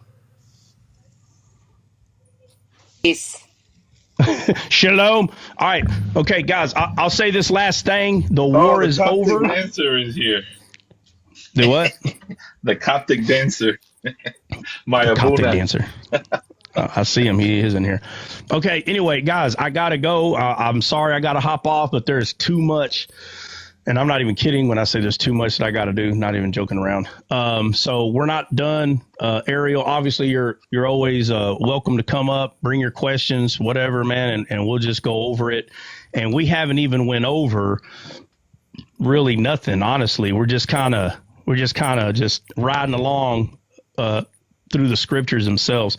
Speaker 2: Peace.
Speaker 1: Shalom. All right. OK, guys, I'll say this last thing. The war is over.
Speaker 6: The dancer is here.
Speaker 1: The what?
Speaker 6: The Coptic dancer. My
Speaker 1: Coptic dancer. I see him. He is in here. Okay. Anyway, guys, I got to go. I'm sorry I got to hop off, but there's too much And I'm not even kidding when I say there's too much that I got to do, not even joking around. So we're not done. Ariel, obviously you're always welcome to come up, bring your questions, whatever, man. And we'll just go over it. And we haven't even went over really nothing. Honestly, we're just kind of riding along, through the scriptures themselves.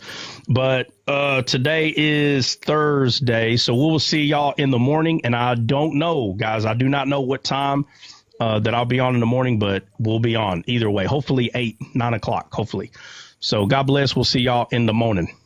Speaker 1: But today is Thursday, so we'll see y'all in the morning. And I don't know, guys, I do not know what time that I'll be on in the morning, but we'll be on either way. Hopefully 8, 9 o'clock, hopefully. So God bless. We'll see y'all in the morning.